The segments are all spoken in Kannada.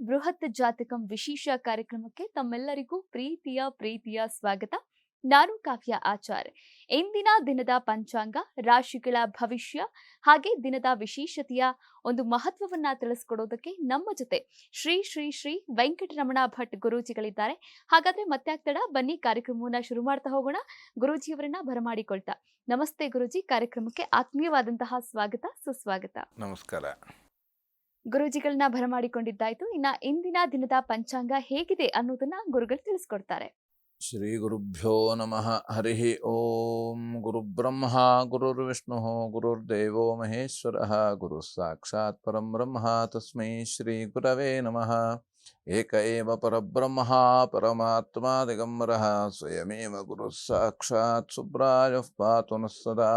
ಬೃಹತ್ ಜಾತಕಂ ವಿಶೇಷ ಕಾರ್ಯಕ್ರಮಕ್ಕೆ ತಮ್ಮೆಲ್ಲರಿಗೂ ಪ್ರೀತಿಯ ಸ್ವಾಗತ. ನಾನು ಕಾವ್ಯ ಆಚಾರ್. ಇಂದಿನ ದಿನದ ಪಂಚಾಂಗ, ರಾಶಿಗಳ ಭವಿಷ್ಯ ಹಾಗೆ ದಿನದ ವಿಶೇಷತೆಯ ಒಂದು ಮಹತ್ವವನ್ನ ತಿಳಿಸ್ಕೊಡೋದಕ್ಕೆ ನಮ್ಮ ಜೊತೆ ಶ್ರೀ ಶ್ರೀ ಶ್ರೀ ವೆಂಕಟರಮಣ ಭಟ್ ಗುರೂಜಿಗಳಿದ್ದಾರೆ. ಹಾಗಾದ್ರೆ ಮತ್ತೆ ಆಗ್ತಡ, ಬನ್ನಿ ಕಾರ್ಯಕ್ರಮವನ್ನ ಶುರು ಮಾಡ್ತಾ ಹೋಗೋಣ. ಗುರೂಜಿಯವರನ್ನ ಬರಮಾಡಿಕೊಳ್ತಾ, ನಮಸ್ತೆ ಗುರೂಜಿ, ಕಾರ್ಯಕ್ರಮಕ್ಕೆ ಆತ್ಮೀಯವಾದಂತಹ ಸ್ವಾಗತ, ಸುಸ್ವಾಗತ. ನಮಸ್ಕಾರ. ಗುರೂಜಿಗಳನ್ನ ಬರಮಾಡಿಕೊಂಡಿದ್ದಾಯ್ತು. ಇನ್ನ ಇಂದಿನ ದಿನದ ಪಂಚಾಂಗ ಹೇಗಿದೆ ಅನ್ನೋದನ್ನ ಗುರುಗಳು ತಿಳಿಸ್ಕೊಡ್ತಾರೆ. ಶ್ರೀ ಗುರುಭ್ಯೋ ನಮಃ. ಹರಿ ಓಂ. ಗುರುಬ್ರಹ್ಮ ಗುರುರ್ವಿಷ್ಣು ಗುರುರ್ದೇವೋ ಮಹೇಶ್ವರಃ, ಗುರು ಸಾಕ್ಷಾತ್ ಪರಂ ಬ್ರಹ್ಮ, ತಸ್ಮೈ ಶ್ರೀ ಗುರವೇ ನಮಃ. ಏಕ ಏವ ಪರಬ್ರಹ್ಮ ಪರಮಾತ್ಮ ದಿಗಂಬರಃ, ಸ್ವಯಮೇವ ಗುರು ಸಾಕ್ಷಾತ್ ಸುಬ್ರಾಯಃ ಪಾತು ನಃ ಸದಾ.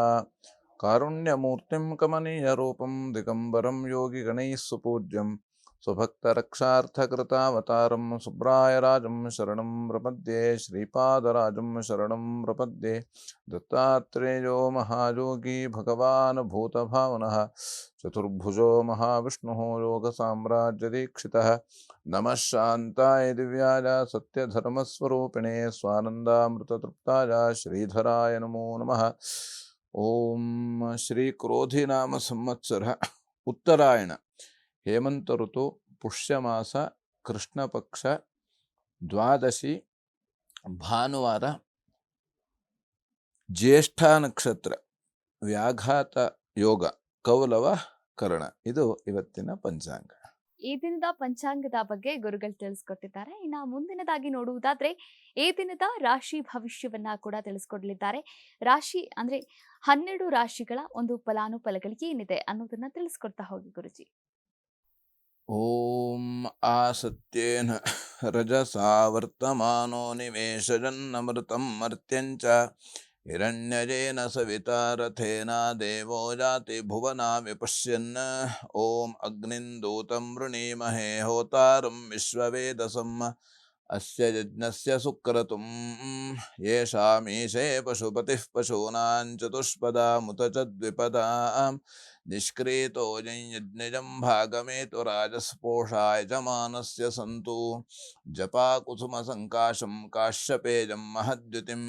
ಕಾರುಣ್ಯಮೂರ್ತಿಂ ಕಮನೀಯ ರೂಪಂ ದಿಗಂಬರಂ ಯೋಗಿ ಗಣೈಃ ಸುಪೂಜ್ಯಂ, ಸ್ವಭಕ್ತರಕ್ಷಾರ್ಥಕೃತಾವತಾರಂ ಸುಬ್ರಾಯರಾಜಂ ಶರಣಂ ಪ್ರಪದ್ಯೆ. ಶ್ರೀಪಾದರಾಜಂ ಶರಣಂ ಪ್ರಪದ್ಯೆ. ದತ್ತಾತ್ರೇಯೋ ಮಹಾಯೋಗಿ ಭಗವಾನ್ ಭೂತಭಾವನಃ, ಚತುರ್ಭುಜೋ ಮಹಾವಿಷ್ಣುಃ ಯೋಗಸಾಮ್ರಾಜ್ಯದೀಕ್ಷಿತಃ. ನಮಃ ಶಾಂತಾಯ ದಿವ್ಯಾಯ ಸತ್ಯಧರ್ಮಸ್ವರೂಪಿಣೇ ಸ್ವಾನಂದಾಮೃತತೃಪ್ತಾಯ ಶ್ರೀಧರಾಯ ನಮೋ ನಮಃ. ಓಂ. ಶ್ರೀ ಕ್ರೋಧಿ ನಾಮ ಸಂವತ್ಸರ, ಉತ್ತರಾಯಣ, ಹೇಮಂತ ಋತು, ಪುಷ್ಯಮಾಸ, ಕೃಷ್ಣ ಪಕ್ಷ, ದ್ವಾದಶಿ, ಭಾನುವಾರ, ಜ್ಯೇಷ್ಠ ನಕ್ಷತ್ರ, ವ್ಯಾಘಾತ ಯೋಗ, ಕೌಲವ ಕರ್ಣ. ಇದು ಇವತ್ತಿನ ಪಂಚಾಂಗ. ಈ ದಿನದ ಪಂಚಾಂಗದ ಬಗ್ಗೆ ಗುರುಗಳು ತಿಳಿಸ್ಕೊಟ್ಟಿದ್ದಾರೆ. ಇನ್ನ ಮುಂದಿನದಾಗಿ ನೋಡುವುದಾದ್ರೆ ಈ ದಿನದ ರಾಶಿ ಭವಿಷ್ಯವನ್ನ ಕೂಡ ತಿಳಿಸ್ಕೊಡ್ಲಿದ್ದಾರೆ. ರಾಶಿ ಅಂದ್ರೆ 12 ರಾಶಿಗಳ ಒಂದು ಫಲಾನುಫಲಗಳಿಗೆ ಏನಿದೆ ಅನ್ನೋದನ್ನ ತಿಳಿಸ್ಕೊಡ್ತಾ ಹೋಗಿ ಗುರುಜಿ. ಓಂ. ಆಸತ್ಯೇನ ರಜಸಾ ವರ್ತಮಾನೋ ನಿವೇಶಜನ್ನಮೃತಂ ಮರ್ತ್ಯಂಚ, ಹಿರಣ್ಯಜೇನ ಸವಿತಾ ರಥೇನ ದೇವೋ ಜಾತಿ ಭುವನಾ ವಿಪಶ್ಯನ್. ಓಂ. ಅಗ್ನಿಂ ದೂತಂ ವೃಣೀಮಹೇ ಹೋತಾರಂ ವಿಶ್ವವೇದಸಂ, ಅಸ್ಯ ಯಜ್ಞಸ್ಯ ಸುಕ್ರತುಂ. ಯೇಷಾಮೀಶೇ ಪಶುಪತಿಃ ಪಶೂನಾಂ ಚತುಷ್ಪದಾಮುತ ಚ ದ್ವಿಪದಾಂ, ನಿಷ್ಕ್ರೀತೋ ಯಜ್ಞಜಂ ಭಾಗಮೇತು ರಾಜಸ್ಪೋಷಾಯ ಯಜಮಾನಸ್ಯ ಸಂತು. ಜಪಾ ಕುಸುಮ ಸಂಕಾಶಂ ಕಾಶ್ಯಪೇಯಂ ಮಹದ್ಯುತಿಂ,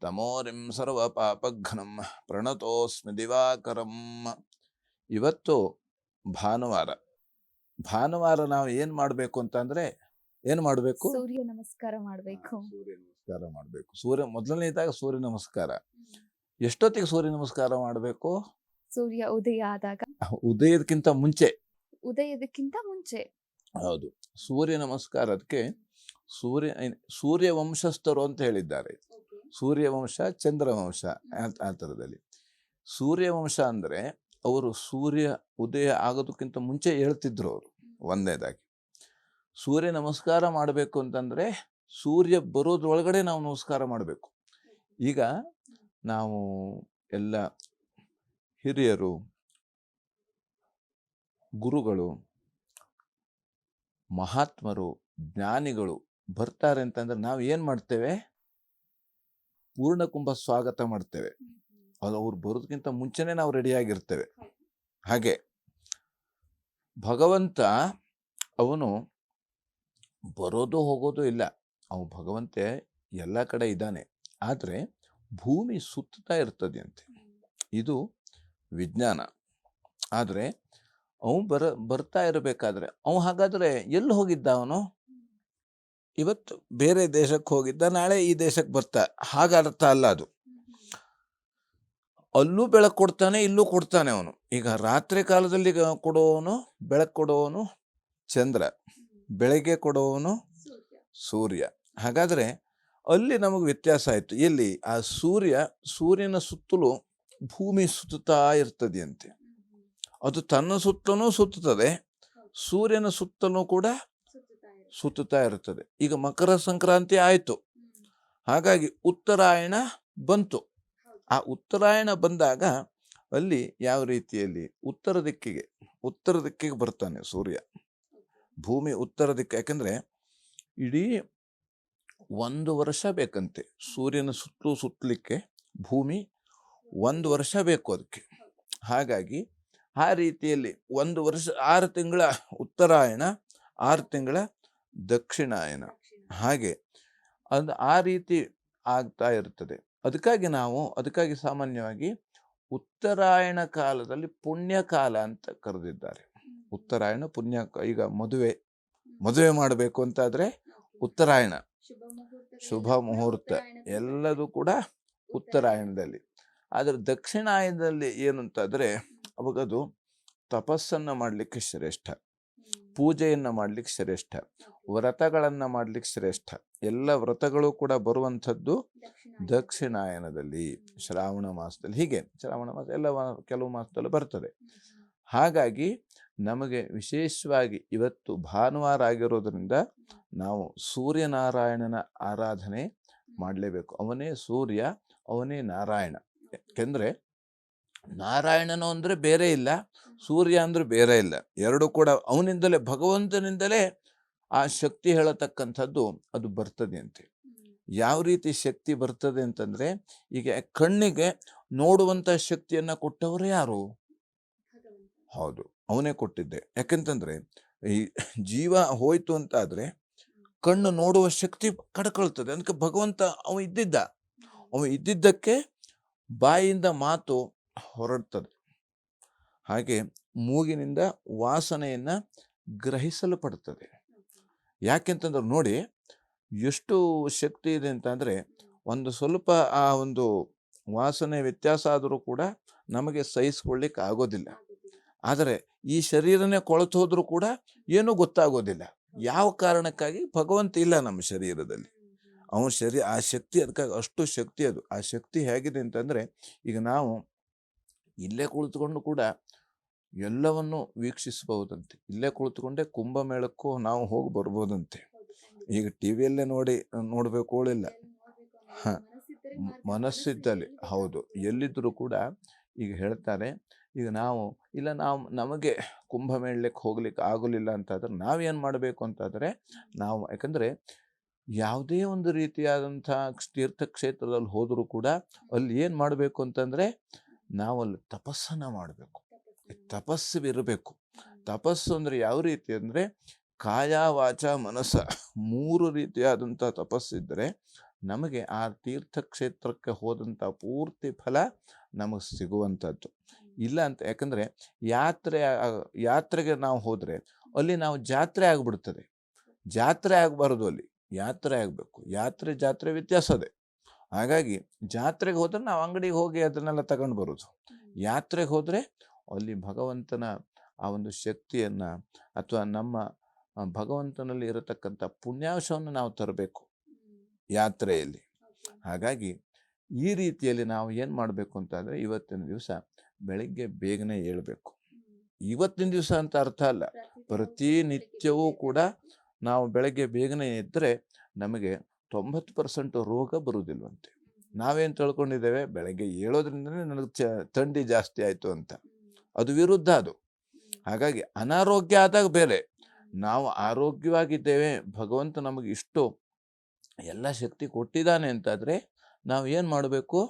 ತಮೋರಿಂ ಸರ್ವಪಾಪಘ್ನಂ ಪ್ರಣತೋಸ್ಮಿ ದಿವಾಕರಂ. ಇವತ್ತು ಭಾನುವಾರ. ಭಾನುವಾರ ನಾವು ಏನು ಮಾಡಬೇಕು ಅಂತಂದ್ರೆ, ಏನು ಮಾಡಬೇಕು? ಸೂರ್ಯ ನಮಸ್ಕಾರ ಮಾಡಬೇಕು. ಸೂರ್ಯ ನಮಸ್ಕಾರ ಮಾಡಬೇಕು. ಮೊದಲನೇದಾಗಿ ಸೂರ್ಯ ನಮಸ್ಕಾರ. ಎಷ್ಟೊತ್ತಿಗೆ ಸೂರ್ಯ ನಮಸ್ಕಾರ ಮಾಡಬೇಕು? ಸೂರ್ಯ ಉದಯ ಆದಾಗ, ಉದಯದಕ್ಕಿಂತ ಮುಂಚೆ. ಹೌದು. ಸೂರ್ಯ ನಮಸ್ಕಾರಕ್ಕೆ ಸೂರ್ಯವಂಶಸ್ಥರು ಅಂತ ಹೇಳಿದ್ದಾರೆ. ಸೂರ್ಯವಂಶ, ಚಂದ್ರವಂಶ, ಆ ಥರದಲ್ಲಿ. ಸೂರ್ಯವಂಶ ಅಂದರೆ ಅವರು ಸೂರ್ಯ ಉದಯ ಆಗೋದಕ್ಕಿಂತ ಮುಂಚೆ ಹೇಳ್ತಿದ್ರು ಅವರು. ಒಂದನೇದಾಗಿ ಸೂರ್ಯ ನಮಸ್ಕಾರ ಮಾಡಬೇಕು ಅಂತಂದರೆ ಸೂರ್ಯ ಬರೋದ್ರೊಳಗಡೆ ನಾವು ನಮಸ್ಕಾರ ಮಾಡಬೇಕು. ಈಗ ನಾವು ಎಲ್ಲ ಹಿರಿಯರು, ಗುರುಗಳು, ಮಹಾತ್ಮರು, ಜ್ಞಾನಿಗಳು ಬರ್ತಾರೆ ಅಂತಂದ್ರೆ ನಾವು ಏನು ಮಾಡ್ತೇವೆ? ಪೂರ್ಣಕುಂಭ ಸ್ವಾಗತ ಮಾಡ್ತೇವೆ. ಅದು ಅವ್ರು ಬರೋದಕ್ಕಿಂತ ಮುಂಚೆನೇ ನಾವು ರೆಡಿಯಾಗಿರ್ತೇವೆ. ಹಾಗೆ ಭಗವಂತ ಅವನು ಬರೋದು ಹೋಗೋದು ಇಲ್ಲ. ಭಗವಂತ ಎಲ್ಲ ಕಡೆ ಇದ್ದಾನೆ. ಆದರೆ ಭೂಮಿ ಸುತ್ತಾ ಇರ್ತದೆ ಅಂತೆ. ಇದು ವಿಜ್ಞಾನ. ಆದರೆ ಅವನು ಬರ್ತಾ ಇರಬೇಕಾದ್ರೆ ಹಾಗಾದ್ರೆ ಎಲ್ಲಿ ಹೋಗಿದ್ದ ಅವನು? ಇವತ್ತು ಬೇರೆ ದೇಶಕ್ಕೆ ಹೋಗಿದ್ದ, ನಾಳೆ ಈ ದೇಶಕ್ಕೆ ಬರ್ತಾ, ಹಾಗರ್ಥ ಅಲ್ಲ ಅದು. ಅಲ್ಲೂ ಬೆಳಕು ಕೊಡ್ತಾನೆ, ಇಲ್ಲೂ ಕೊಡ್ತಾನೆ ಅವನು. ಈಗ ರಾತ್ರಿ ಕಾಲದಲ್ಲಿ ಕೊಡುವವನು, ಬೆಳಕು ಕೊಡುವವನು ಚಂದ್ರ, ಬೆಳಗ್ಗೆ ಕೊಡುವವನು ಸೂರ್ಯ. ಹಾಗಾದ್ರೆ ಅಲ್ಲಿ ನಮಗೆ ವ್ಯತ್ಯಾಸ ಆಯಿತು. ಎಲ್ಲಿ? ಆ ಸೂರ್ಯನ ಸುತ್ತಲೂ ಭೂಮಿ ಸುತ್ತುತ್ತಾ ಇರ್ತದೆ ಅಂತೆ. ಅದು ತನ್ನ ಸುತ್ತಲೂ ಸುತ್ತುತ್ತದೆ, ಸೂರ್ಯನ ಸುತ್ತಲೂ ಕೂಡ ಸುತ್ತುತ್ತಾ ಇರ್ತದೆ. ಈಗ ಮಕರ ಸಂಕ್ರಾಂತಿ ಆಯಿತು, ಹಾಗಾಗಿ ಉತ್ತರಾಯಣ ಬಂತು. ಆ ಉತ್ತರಾಯಣ ಬಂದಾಗ ಅಲ್ಲಿ ಯಾವ ರೀತಿಯಲ್ಲಿ ಉತ್ತರ ದಿಕ್ಕಿಗೆ ಬರ್ತಾನೆ ಸೂರ್ಯ. ಭೂಮಿ ಉತ್ತರ ದಿಕ್ಕು. ಯಾಕಂದ್ರೆ ಇಡೀ 1 ವರ್ಷ ಬೇಕಂತೆ ಸೂರ್ಯನ ಸುತ್ತಲಿಕ್ಕೆ. ಭೂಮಿ 1 ವರ್ಷ ಬೇಕು ಅದಕ್ಕೆ. ಹಾಗಾಗಿ ಆ ರೀತಿಯಲ್ಲಿ 1 ವರ್ಷ 6 ತಿಂಗಳ ಉತ್ತರಾಯಣ, 6 ತಿಂಗಳ ದಕ್ಷಿಣಾಯನ. ಹಾಗೆ ಅದು ಆ ರೀತಿ ಆಗ್ತಾ ಇರ್ತದೆ. ಅದಕ್ಕಾಗಿ ಸಾಮಾನ್ಯವಾಗಿ ಉತ್ತರಾಯಣ ಕಾಲದಲ್ಲಿ ಪುಣ್ಯಕಾಲ ಅಂತ ಕರೆದಿದ್ದಾರೆ. ಉತ್ತರಾಯಣ ಪುಣ್ಯ. ಈಗ ಮದುವೆ ಮಾಡಬೇಕು ಅಂತಾದರೆ ಉತ್ತರಾಯಣ, ಶುಭ ಮುಹೂರ್ತ ಎಲ್ಲದೂ ಕೂಡ ಉತ್ತರಾಯಣದಲ್ಲಿ. ಆದರೆ ದಕ್ಷಿಣಾಯನದಲ್ಲಿ ಏನು ಅಂತಂದರೆ ಅವಾಗದು ತಪಸ್ಸನ್ನು ಮಾಡಲಿಕ್ಕೆ ಶ್ರೇಷ್ಠ, ಪೂಜೆಯನ್ನು ಮಾಡಲಿಕ್ಕೆ ಶ್ರೇಷ್ಠ, ವ್ರತಗಳನ್ನು ಮಾಡಲಿಕ್ಕೆ ಶ್ರೇಷ್ಠ. ಎಲ್ಲ ವ್ರತಗಳು ಕೂಡ ಬರುವಂಥದ್ದು ದಕ್ಷಿಣಾಯನದಲ್ಲಿ, ಶ್ರಾವಣ ಮಾಸದಲ್ಲಿ. ಹೀಗೆ ಶ್ರಾವಣ ಮಾಸ ಎಲ್ಲ ಕೆಲವು ಮಾಸದಲ್ಲಿ ಬರ್ತದೆ. ಹಾಗಾಗಿ ನಮಗೆ ವಿಶೇಷವಾಗಿ ಇವತ್ತು ಭಾನುವಾರ ಆಗಿರೋದ್ರಿಂದ ನಾವು ಸೂರ್ಯನಾರಾಯಣನ ಆರಾಧನೆ ಮಾಡಲೇಬೇಕು. ಅವನೇ ಸೂರ್ಯ, ಅವನೇ ನಾರಾಯಣ. ಯಾಕೆಂದರೆ ನಾರಾಯಣನು ಅಂದರೆ ಬೇರೆ ಇಲ್ಲ, ಸೂರ್ಯ ಅಂದರೆ ಬೇರೆ ಇಲ್ಲ. ಎರಡು ಕೂಡ ಅವನಿಂದಲೇ, ಭಗವಂತನಿಂದಲೇ ಆ ಶಕ್ತಿ ಹೇಳತಕ್ಕಂಥದ್ದು ಅದು ಬರ್ತದೆ ಅಂತೆ. ಯಾವ ರೀತಿ ಶಕ್ತಿ ಬರ್ತದೆ ಅಂತಂದರೆ, ಈಗ ಕಣ್ಣಿಗೆ ನೋಡುವಂಥ ಶಕ್ತಿಯನ್ನು ಕೊಟ್ಟವರು ಯಾರು? ಹೌದು, ಅವನೇ ಕೊಟ್ಟಿದ್ದೆ. ಯಾಕೆಂತಂದರೆ ಈ ಜೀವ ಹೋಯ್ತು ಅಂತಾದರೆ ಕಣ್ಣು ನೋಡುವ ಶಕ್ತಿ ಕಡ್ಕೊಳ್ತದೆ. ಅದಕ್ಕೆ ಭಗವಂತ ಅವ ಇದ್ದಿದ್ದಕ್ಕೆ ಬಾಯಿಯಿಂದ ಮಾತು ಹೊರಡ್ತದೆ. ಹಾಗೆ ಮೂಗಿನಿಂದ ವಾಸನೆಯನ್ನು ಗ್ರಹಿಸಲ್ಪಡ್ತದೆ. ಯಾಕೆಂತಂದ್ರೆ ನೋಡಿ ಎಷ್ಟು ಶಕ್ತಿ ಇದೆ ಅಂತಂದರೆ, ಒಂದು ಸ್ವಲ್ಪ ಆ ಒಂದು ವಾಸನೆ ವ್ಯತ್ಯಾಸ ಆದರೂ ಕೂಡ ನಮಗೆ ಸಹಿಸ್ಕೊಳ್ಳಿಕ್ಕೆ ಆಗೋದಿಲ್ಲ. ಆದರೆ ಈ ಶರೀರನೇ ಕೊಳೆತು ಹೋದರೂ ಕೂಡ ಏನೂ ಗೊತ್ತಾಗೋದಿಲ್ಲ. ಯಾವ ಕಾರಣಕ್ಕಾಗಿ? ಭಗವಂತ ಇಲ್ಲ ನಮ್ಮ ಶರೀರದಲ್ಲಿ. ಅವನ ಆ ಶಕ್ತಿ, ಅದಕ್ಕಾಗಿ ಅಷ್ಟು ಶಕ್ತಿ ಅದು. ಆ ಶಕ್ತಿ ಹೇಗಿದೆ ಅಂತಂದರೆ, ಈಗ ನಾವು ಇಲ್ಲೇ ಕುಳಿತುಕೊಂಡು ಕೂಡ ಎಲ್ಲವನ್ನು ವೀಕ್ಷಿಸಬಹುದಂತೆ. ಇಲ್ಲೇ ಕುಳಿತುಕೊಂಡೇ ಕುಂಭಮೇಳಕ್ಕೂ ನಾವು ಹೋಗಿ ಬರ್ಬೋದಂತೆ. ಈಗ ಟಿ ವಿಯಲ್ಲೇ ನೋಡಬೇಕೋಳಿಲ್ಲ. ಮನಸ್ಸಿದ್ದಲ್ಲಿ. ಹೌದು, ಎಲ್ಲಿದ್ದರೂ ಕೂಡ ಈಗ ಹೇಳ್ತಾರೆ, ಈಗ ನಮಗೆ ಕುಂಭಮೇಳಕ್ಕೆ ಹೋಗ್ಲಿಕ್ಕೆ ಆಗೋಲಿಲ್ಲ ಅಂತಾದ್ರೆ ನಾವೇನು ಮಾಡಬೇಕು ಅಂತಾದರೆ, ಯಾಕಂದರೆ ಯಾವುದೇ ಒಂದು ರೀತಿಯಾದಂಥ ತೀರ್ಥಕ್ಷೇತ್ರದಲ್ಲಿ ಹೋದರೂ ಕೂಡ ಅಲ್ಲಿ ಏನು ಮಾಡಬೇಕು ಅಂತಂದರೆ, ನಾವಲ್ಲಿ ತಪಸ್ಸನ್ನು ಮಾಡಬೇಕು. ತಪಸ್ಸಿರಬೇಕು. ತಪಸ್ಸು ಅಂದರೆ ಯಾವ ರೀತಿ ಅಂದರೆ, ಕಾಯ ವಾಚ ಮನಸ್ಸ 3 ರೀತಿಯಾದಂಥ ತಪಸ್ಸಿದ್ದರೆ ನಮಗೆ ಆ ತೀರ್ಥಕ್ಷೇತ್ರಕ್ಕೆ ಹೋದಂಥ ಪೂರ್ತಿ ಫಲ ನಮಗೆ ಸಿಗುವಂಥದ್ದು. ಇಲ್ಲ ಅಂತ, ಯಾಕಂದರೆ ಯಾತ್ರೆಗೆ ನಾವು ಹೋದರೆ ಅಲ್ಲಿ ನಾವು ಜಾತ್ರೆ ಆಗಿಬಿಡ್ತದೆ. ಜಾತ್ರೆ ಆಗಬಾರ್ದು, ಅಲ್ಲಿ ಯಾತ್ರೆ ಆಗಬೇಕು. ಜಾತ್ರೆ ವ್ಯತ್ಯಾಸ ಅದೇ. ಹಾಗಾಗಿ ಜಾತ್ರೆಗೆ ಹೋದರೆ ನಾವು ಅಂಗಡಿಗೆ ಹೋಗಿ ಅದನ್ನೆಲ್ಲ ತಗೊಂಡು ಬರೋದು. ಯಾತ್ರೆಗೆ ಹೋದರೆ ಅಲ್ಲಿ ಭಗವಂತನ ಆ ಒಂದು ಶಕ್ತಿಯನ್ನು ಅಥವಾ ನಮ್ಮ ಭಗವಂತನಲ್ಲಿ ಇರತಕ್ಕಂಥ ಪುಣ್ಯಾಂಶವನ್ನು ನಾವು ತರಬೇಕು ಯಾತ್ರೆಯಲ್ಲಿ. ಹಾಗಾಗಿ ಈ ರೀತಿಯಲ್ಲಿ ನಾವು ಏನು ಮಾಡಬೇಕು ಅಂತಂದರೆ, ಇವತ್ತಿನ ದಿವಸ ಬೆಳಗ್ಗೆ ಬೇಗನೆ ಏಳಬೇಕು. ಇವತ್ತಿನ ದಿವಸ ಅಂತ ಅರ್ಥ ಅಲ್ಲ, ಪ್ರತಿನಿತ್ಯವೂ ಕೂಡ ನಾವು ಬೆಳಗ್ಗೆ ಬೇಗನೆ ಎದ್ದರೆ ನಮಗೆ 90% ರೋಗ ಬರುವುದಿಲ್ವಂತೆ. ನಾವೇನು ತಿಳ್ಕೊಂಡಿದ್ದೇವೆ, ಬೆಳಗ್ಗೆ ಏಳೋದ್ರಿಂದನೇ ನನಗೆ ಥಂಡಿ ಜಾಸ್ತಿ ಆಯಿತು ಅಂತ. ಅದು ವಿರುದ್ಧ ಅದು. ಹಾಗಾಗಿ ಅನಾರೋಗ್ಯ ಆದಾಗ ಬೇರೆ, ನಾವು ಆರೋಗ್ಯವಾಗಿದ್ದೇವೆ, ಭಗವಂತ ನಮಗೆ ಇಷ್ಟು ಎಲ್ಲ ಶಕ್ತಿ ಕೊಟ್ಟಿದ್ದಾನೆ ಅಂತಾದರೆ ನಾವು ಏನು ಮಾಡಬೇಕು?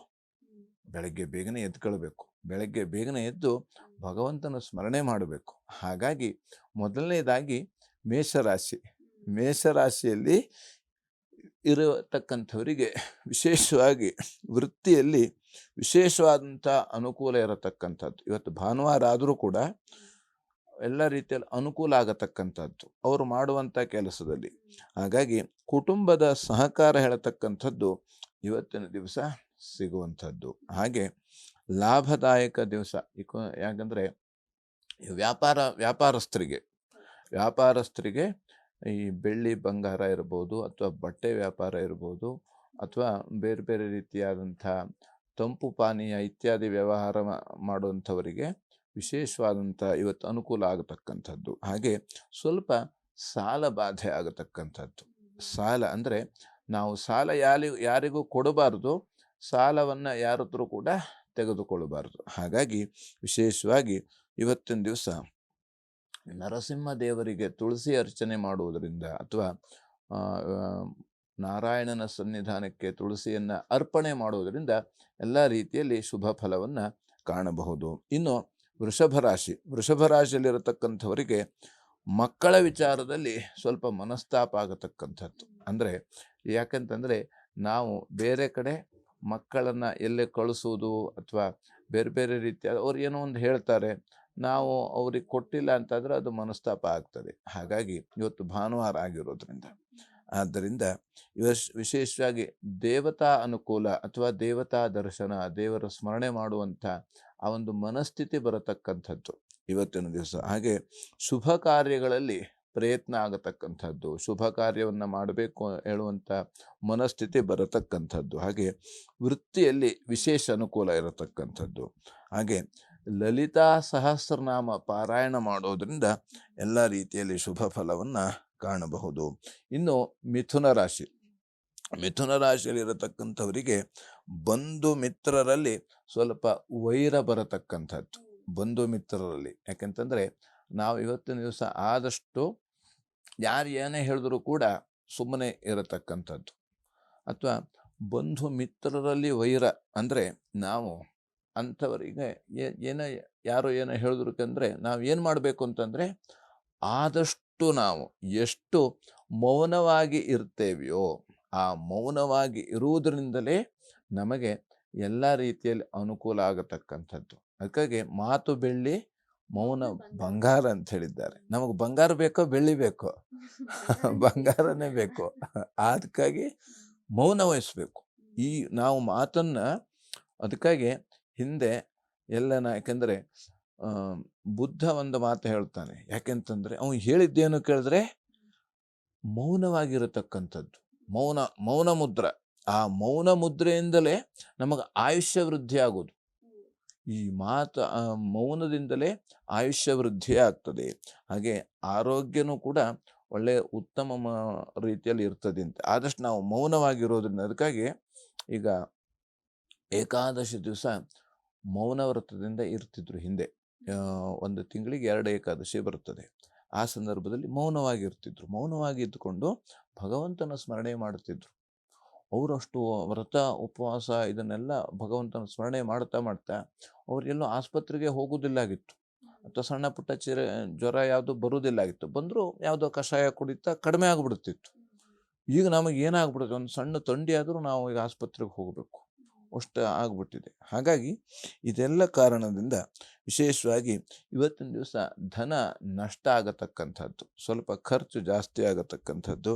ಬೆಳಗ್ಗೆ ಬೇಗನೆ ಎದ್ಕೊಳ್ಬೇಕು. ಬೆಳಗ್ಗೆ ಬೇಗನೆ ಎದ್ದು ಭಗವಂತನ ಸ್ಮರಣೆ ಮಾಡಬೇಕು. ಹಾಗಾಗಿ ಮೊದಲನೇದಾಗಿ ಮೇಷರಾಶಿಯಲ್ಲಿ ಇರತಕ್ಕಂಥವರಿಗೆ ವಿಶೇಷವಾಗಿ ವೃತ್ತಿಯಲ್ಲಿ ವಿಶೇಷವಾದಂಥ ಅನುಕೂಲ ಇರತಕ್ಕಂಥದ್ದು. ಇವತ್ತು ಭಾನುವಾರ ಆದರೂ ಕೂಡ ಎಲ್ಲ ರೀತಿಯಲ್ಲಿ ಅನುಕೂಲ ಆಗತಕ್ಕಂಥದ್ದು ಅವರು ಮಾಡುವಂಥ ಕೆಲಸದಲ್ಲಿ. ಹಾಗಾಗಿ ಕುಟುಂಬದ ಸಹಕಾರ ಹೇಳತಕ್ಕಂಥದ್ದು ಇವತ್ತಿನ ದಿವಸ ಸಿಗುವಂಥದ್ದು. ಹಾಗೆ ಲಾಭದಾಯಕ ದಿವಸ. ಯಾಕಂದರೆ ವ್ಯಾಪಾರಸ್ಥರಿಗೆ ಈ ಬೆಳ್ಳಿ ಬಂಗಾರ ಇರ್ಬೋದು, ಅಥವಾ ಬಟ್ಟೆ ವ್ಯಾಪಾರ ಇರ್ಬೋದು, ಅಥವಾ ಬೇರೆ ಬೇರೆ ರೀತಿಯಾದಂಥ ತಂಪು ಪಾನೀಯ ಇತ್ಯಾದಿ ವ್ಯವಹಾರ ಮಾಡುವಂಥವರಿಗೆ ವಿಶೇಷವಾದಂಥ ಇವತ್ತು ಅನುಕೂಲ ಆಗತಕ್ಕಂಥದ್ದು. ಹಾಗೆ ಸ್ವಲ್ಪ ಸಾಲ ಬಾಧೆ ಆಗತಕ್ಕಂಥದ್ದು. ಸಾಲ ಅಂದರೆ ನಾವು ಸಾಲ ಯಾರಿಗೂ ಕೊಡಬಾರ್ದು, ಸಾಲವನ್ನು ಯಾರತ್ರ ಕೂಡ ತೆಗೆದುಕೊಳ್ಳಬಾರ್ದು. ಹಾಗಾಗಿ ವಿಶೇಷವಾಗಿ ಇವತ್ತಿನ ದಿವಸ ನರಸಿಂಹ ದೇವರಿಗೆ ತುಳಸಿ ಅರ್ಚನೆ ಮಾಡುವುದರಿಂದ, ಅಥವಾ ನಾರಾಯಣನ ಸನ್ನಿಧಾನಕ್ಕೆ ತುಳಸಿಯನ್ನು ಅರ್ಪಣೆ ಮಾಡುವುದರಿಂದ ಎಲ್ಲ ರೀತಿಯಲ್ಲಿ ಶುಭ ಫಲವನ್ನು ಕಾಣಬಹುದು. ಇನ್ನು ವೃಷಭ ರಾಶಿಯಲ್ಲಿರತಕ್ಕಂಥವರಿಗೆ ಮಕ್ಕಳ ವಿಚಾರದಲ್ಲಿ ಸ್ವಲ್ಪ ಮನಸ್ತಾಪ ಆಗತಕ್ಕಂಥದ್ದು. ಅಂದರೆ ಯಾಕಂತಂದರೆ ನಾವು ಬೇರೆ ಕಡೆ ಮಕ್ಕಳನ್ನು ಎಲ್ಲೇ ಕಳಿಸೋದು ಅಥವಾ ಬೇರೆ ಬೇರೆ ರೀತಿಯ ಅವ್ರು ಏನೋ ಒಂದು ಹೇಳ್ತಾರೆ, ನಾವು ಅವ್ರಿಗೆ ಕೊಟ್ಟಿಲ್ಲ ಅಂತಂದರೆ ಅದು ಮನಸ್ತಾಪ ಆಗ್ತದೆ. ಹಾಗಾಗಿ ಇವತ್ತು ಭಾನುವಾರ ಆಗಿರೋದ್ರಿಂದ, ಆದ್ದರಿಂದ ವಿಶೇಷವಾಗಿ ದೇವತಾ ಅನುಕೂಲ ಅಥವಾ ದೇವತಾ ದರ್ಶನ, ದೇವರ ಸ್ಮರಣೆ ಮಾಡುವಂಥ ಆ ಒಂದು ಮನಸ್ಥಿತಿ ಬರತಕ್ಕಂಥದ್ದು ಇವತ್ತಿನ ದಿವಸ. ಹಾಗೆ ಶುಭ ಕಾರ್ಯಗಳಲ್ಲಿ ಪ್ರಯತ್ನ ಆಗತಕ್ಕಂಥದ್ದು, ಶುಭ ಕಾರ್ಯವನ್ನು ಮಾಡಬೇಕು ಹೇಳುವಂಥ ಮನಸ್ಥಿತಿ ಬರತಕ್ಕಂಥದ್ದು. ಹಾಗೆ ವೃತ್ತಿಯಲ್ಲಿ ವಿಶೇಷ ಅನುಕೂಲ ಇರತಕ್ಕಂಥದ್ದು. ಹಾಗೆ ಲಲಿತಾ ಸಹಸ್ರನಾಮ ಪಾರಾಯಣ ಮಾಡೋದ್ರಿಂದ ಎಲ್ಲ ರೀತಿಯಲ್ಲಿ ಶುಭ ಫಲವನ್ನು ಕಾಣಬಹುದು. ಇನ್ನು ಮಿಥುನ ರಾಶಿ, ಮಿಥುನ ರಾಶಿಯಲ್ಲಿರತಕ್ಕಂಥವರಿಗೆ ಬಂಧು ಮಿತ್ರರಲ್ಲಿ ಸ್ವಲ್ಪ ವೈರ ಬರತಕ್ಕಂಥದ್ದು. ಬಂಧು ಮಿತ್ರರಲ್ಲಿ ಯಾಕೆಂತಂದರೆ ನಾವು ಇವತ್ತಿನ ದಿವಸ ಆದಷ್ಟು ಯಾರು ಏನೇ ಹೇಳಿದ್ರು ಕೂಡ ಸುಮ್ಮನೆ ಇರತಕ್ಕಂಥದ್ದು. ಅಥವಾ ಬಂಧು ಮಿತ್ರರಲ್ಲಿ ವೈರ ಅಂದರೆ ನಾವು ಅಂಥವರಿಗೆ ಯಾರೋ ಏನೋ ಹೇಳಿದ್ರಕಂದ್ರೆ ನಾವು ಏನು ಮಾಡಬೇಕು ಅಂತಂದರೆ ಆದಷ್ಟು ನಾವು ಎಷ್ಟು ಮೌನವಾಗಿ ಇರ್ತೇವೆಯೋ ಆ ಮೌನವಾಗಿ ಇರುವುದರಿಂದಲೇ ನಮಗೆ ಎಲ್ಲ ರೀತಿಯಲ್ಲಿ ಅನುಕೂಲ ಆಗತಕ್ಕಂಥದ್ದು. ಅದಕ್ಕಾಗಿ ಮಾತು ಬೆಳ್ಳಿ ಮೌನ ಬಂಗಾರ ಅಂತ ಹೇಳಿದ್ದಾರೆ. ನಮಗೆ ಬಂಗಾರ ಬೇಕೋ ಬೆಳ್ಳಿ ಬೇಕೋ? ಬಂಗಾರನೇ ಬೇಕು. ಅದಕ್ಕಾಗಿ ಮೌನ ವಹಿಸ್ಬೇಕು. ಈ ನಾವು ಮಾತನ್ನು ಅದಕ್ಕಾಗಿ ಹಿಂದೆ ಯಾಕೆಂದರೆ ಬುದ್ಧ ಒಂದು ಮಾತು ಹೇಳ್ತಾನೆ. ಯಾಕೆಂತಂದರೆ ಅವನು ಹೇಳಿದ್ದೇನು ಕೇಳಿದ್ರೆ ಮೌನವಾಗಿರತಕ್ಕಂಥದ್ದು. ಮೌನ ಮುದ್ರ. ಆ ಮೌನ ಮುದ್ರೆಯಿಂದಲೇ ನಮಗೆ ಆಯುಷ್ಯ ವೃದ್ಧಿ ಆಗೋದು. ಈ ಮೌನದಿಂದಲೇ ಆಯುಷ್ಯ ವೃದ್ಧಿ ಆಗ್ತದೆ. ಹಾಗೆ ಆರೋಗ್ಯನೂ ಕೂಡ ಒಳ್ಳೆಯ ಉತ್ತಮ ರೀತಿಯಲ್ಲಿ ಇರ್ತದೆ ಅಂತ. ಆದಷ್ಟು ನಾವು ಮೌನವಾಗಿರೋದ್ರಿಂದ ಅದಕ್ಕಾಗಿ ಈಗ ಏಕಾದಶಿ ದಿವಸ ಮೌನ ವ್ರತದಿಂದ ಇರ್ತಿದ್ರು ಹಿಂದೆ. ಒಂದು ತಿಂಗಳಿಗೆ 2 ಏಕಾದಶಿ ಬರುತ್ತದೆ. ಆ ಸಂದರ್ಭದಲ್ಲಿ ಮೌನವಾಗಿರ್ತಿದ್ರು. ಮೌನವಾಗಿ ಇದ್ದುಕೊಂಡು ಭಗವಂತನ ಸ್ಮರಣೆ ಮಾಡ್ತಿದ್ರು. ಅವರಷ್ಟು ವ್ರತ ಉಪವಾಸ ಇದನ್ನೆಲ್ಲ ಭಗವಂತನ ಸ್ಮರಣೆ ಮಾಡ್ತಾ ಅವರೆಲ್ಲೋ ಆಸ್ಪತ್ರೆಗೆ ಹೋಗೋದಿಲ್ಲಾಗಿತ್ತು. ಅಥವಾ ಸಣ್ಣ ಪುಟ್ಟ ಜ್ವರ ಯಾವುದು ಬರೋದಿಲ್ಲಾಗಿತ್ತು. ಬಂದರೂ ಯಾವುದೋ ಕಷಾಯ ಕುಡಿತಾ ಕಡಿಮೆ ಆಗಿಬಿಡ್ತಿತ್ತು. ಈಗ ನಮಗೆ ಏನಾಗ್ಬಿಡುತ್ತೆ, ಒಂದು ಸಣ್ಣ ಥಂಡಿ ಆದರೂ ನಾವು ಈಗ ಆಸ್ಪತ್ರೆಗೆ ಹೋಗಬೇಕು, ಅಷ್ಟು ಆಗ್ಬಿಟ್ಟಿದೆ. ಹಾಗಾಗಿ ಇದೆಲ್ಲ ಕಾರಣದಿಂದ ವಿಶೇಷವಾಗಿ ಇವತ್ತಿನ ದಿವಸ ಧನ ನಷ್ಟ ಆಗತಕ್ಕಂಥದ್ದು, ಸ್ವಲ್ಪ ಖರ್ಚು ಜಾಸ್ತಿ ಆಗತಕ್ಕಂಥದ್ದು.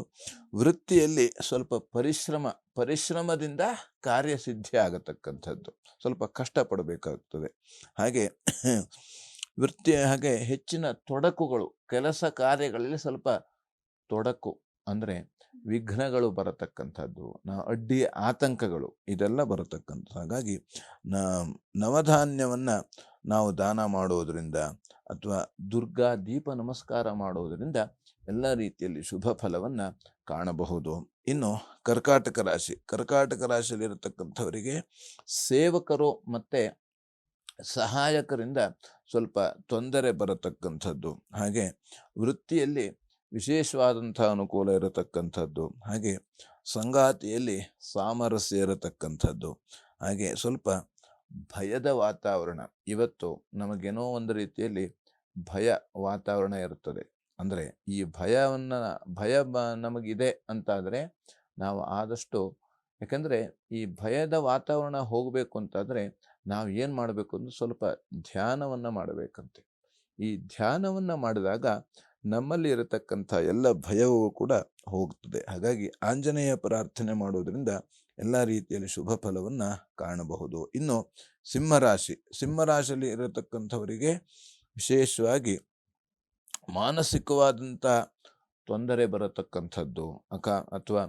ವೃತ್ತಿಯಲ್ಲಿ ಸ್ವಲ್ಪ ಪರಿಶ್ರಮದಿಂದ ಕಾರ್ಯಸಿದ್ಧಿ ಆಗತಕ್ಕಂಥದ್ದು, ಸ್ವಲ್ಪ ಕಷ್ಟಪಡಬೇಕಾಗ್ತದೆ. ಹಾಗೆ ಹಾಗೆ ಹೆಚ್ಚಿನ ತೊಡಕುಗಳು, ಕೆಲಸ ಕಾರ್ಯಗಳಲ್ಲಿ ಸ್ವಲ್ಪ ತೊಡಕು ಅಂದರೆ ವಿಘ್ನಗಳು ಬರತಕ್ಕಂಥದ್ದು, ಅಡ್ಡಿ ಆತಂಕಗಳು ಇದೆಲ್ಲ ಬರತಕ್ಕಂಥದ್ದು. ಹಾಗಾಗಿ ನವಧಾನ್ಯವನ್ನು ನಾವು ದಾನ ಮಾಡೋದರಿಂದ ಅಥವಾ ದುರ್ಗಾ ದೀಪ ನಮಸ್ಕಾರ ಮಾಡೋದರಿಂದ ಎಲ್ಲ ರೀತಿಯಲ್ಲಿ ಶುಭ ಫಲವನ್ನು ಕಾಣಬಹುದು. ಇನ್ನು ಕರ್ಕಾಟಕ ರಾಶಿಯಲ್ಲಿರತಕ್ಕಂಥವರಿಗೆ ಸೇವಕರು ಮತ್ತು ಸಹಾಯಕರಿಂದ ಸ್ವಲ್ಪ ತೊಂದರೆ ಬರತಕ್ಕಂಥದ್ದು. ಹಾಗೆ ವೃತ್ತಿಯಲ್ಲಿ ವಿಶೇಷವಾದಂಥ ಅನುಕೂಲ ಇರತಕ್ಕಂಥದ್ದು. ಹಾಗೆ ಸಂಗಾತಿಯಲ್ಲಿ ಸಾಮರಸ್ಯ ಇರತಕ್ಕಂಥದ್ದು. ಹಾಗೆ ಸ್ವಲ್ಪ ಭಯದ ವಾತಾವರಣ. ಇವತ್ತು ನಮಗೇನೋ ಒಂದು ರೀತಿಯಲ್ಲಿ ಭಯ ವಾತಾವರಣ ಇರುತ್ತದೆ. ಅಂದರೆ ಈ ಭಯ ನಮಗಿದೆ ಅಂತಾದರೆ ನಾವು ಆದಷ್ಟು, ಯಾಕಂದರೆ ಈ ಭಯದ ವಾತಾವರಣ ಹೋಗಬೇಕು ಅಂತಾದರೆ ನಾವು ಏನು ಮಾಡಬೇಕು ಅಂದ್ರೆ ಸ್ವಲ್ಪ ಧ್ಯಾನವನ್ನು ಮಾಡಬೇಕಂತೆ. ಈ ಧ್ಯಾನವನ್ನು ಮಾಡಿದಾಗ ನಮ್ಮಲ್ಲಿ ಇರತಕ್ಕಂಥ ಎಲ್ಲ ಭಯವೂ ಕೂಡ ಹೋಗ್ತದೆ. ಹಾಗಾಗಿ ಆಂಜನೇಯ ಪ್ರಾರ್ಥನೆ ಮಾಡೋದ್ರಿಂದ ಎಲ್ಲ ರೀತಿಯಲ್ಲಿ ಶುಭ ಫಲವನ್ನು ಕಾಣಬಹುದು. ಇನ್ನು ಸಿಂಹರಾಶಿಯಲ್ಲಿ ಇರತಕ್ಕಂಥವರಿಗೆ ವಿಶೇಷವಾಗಿ ಮಾನಸಿಕವಾದಂಥ ತೊಂದರೆ ಬರತಕ್ಕಂಥದ್ದು, ಅಥವಾ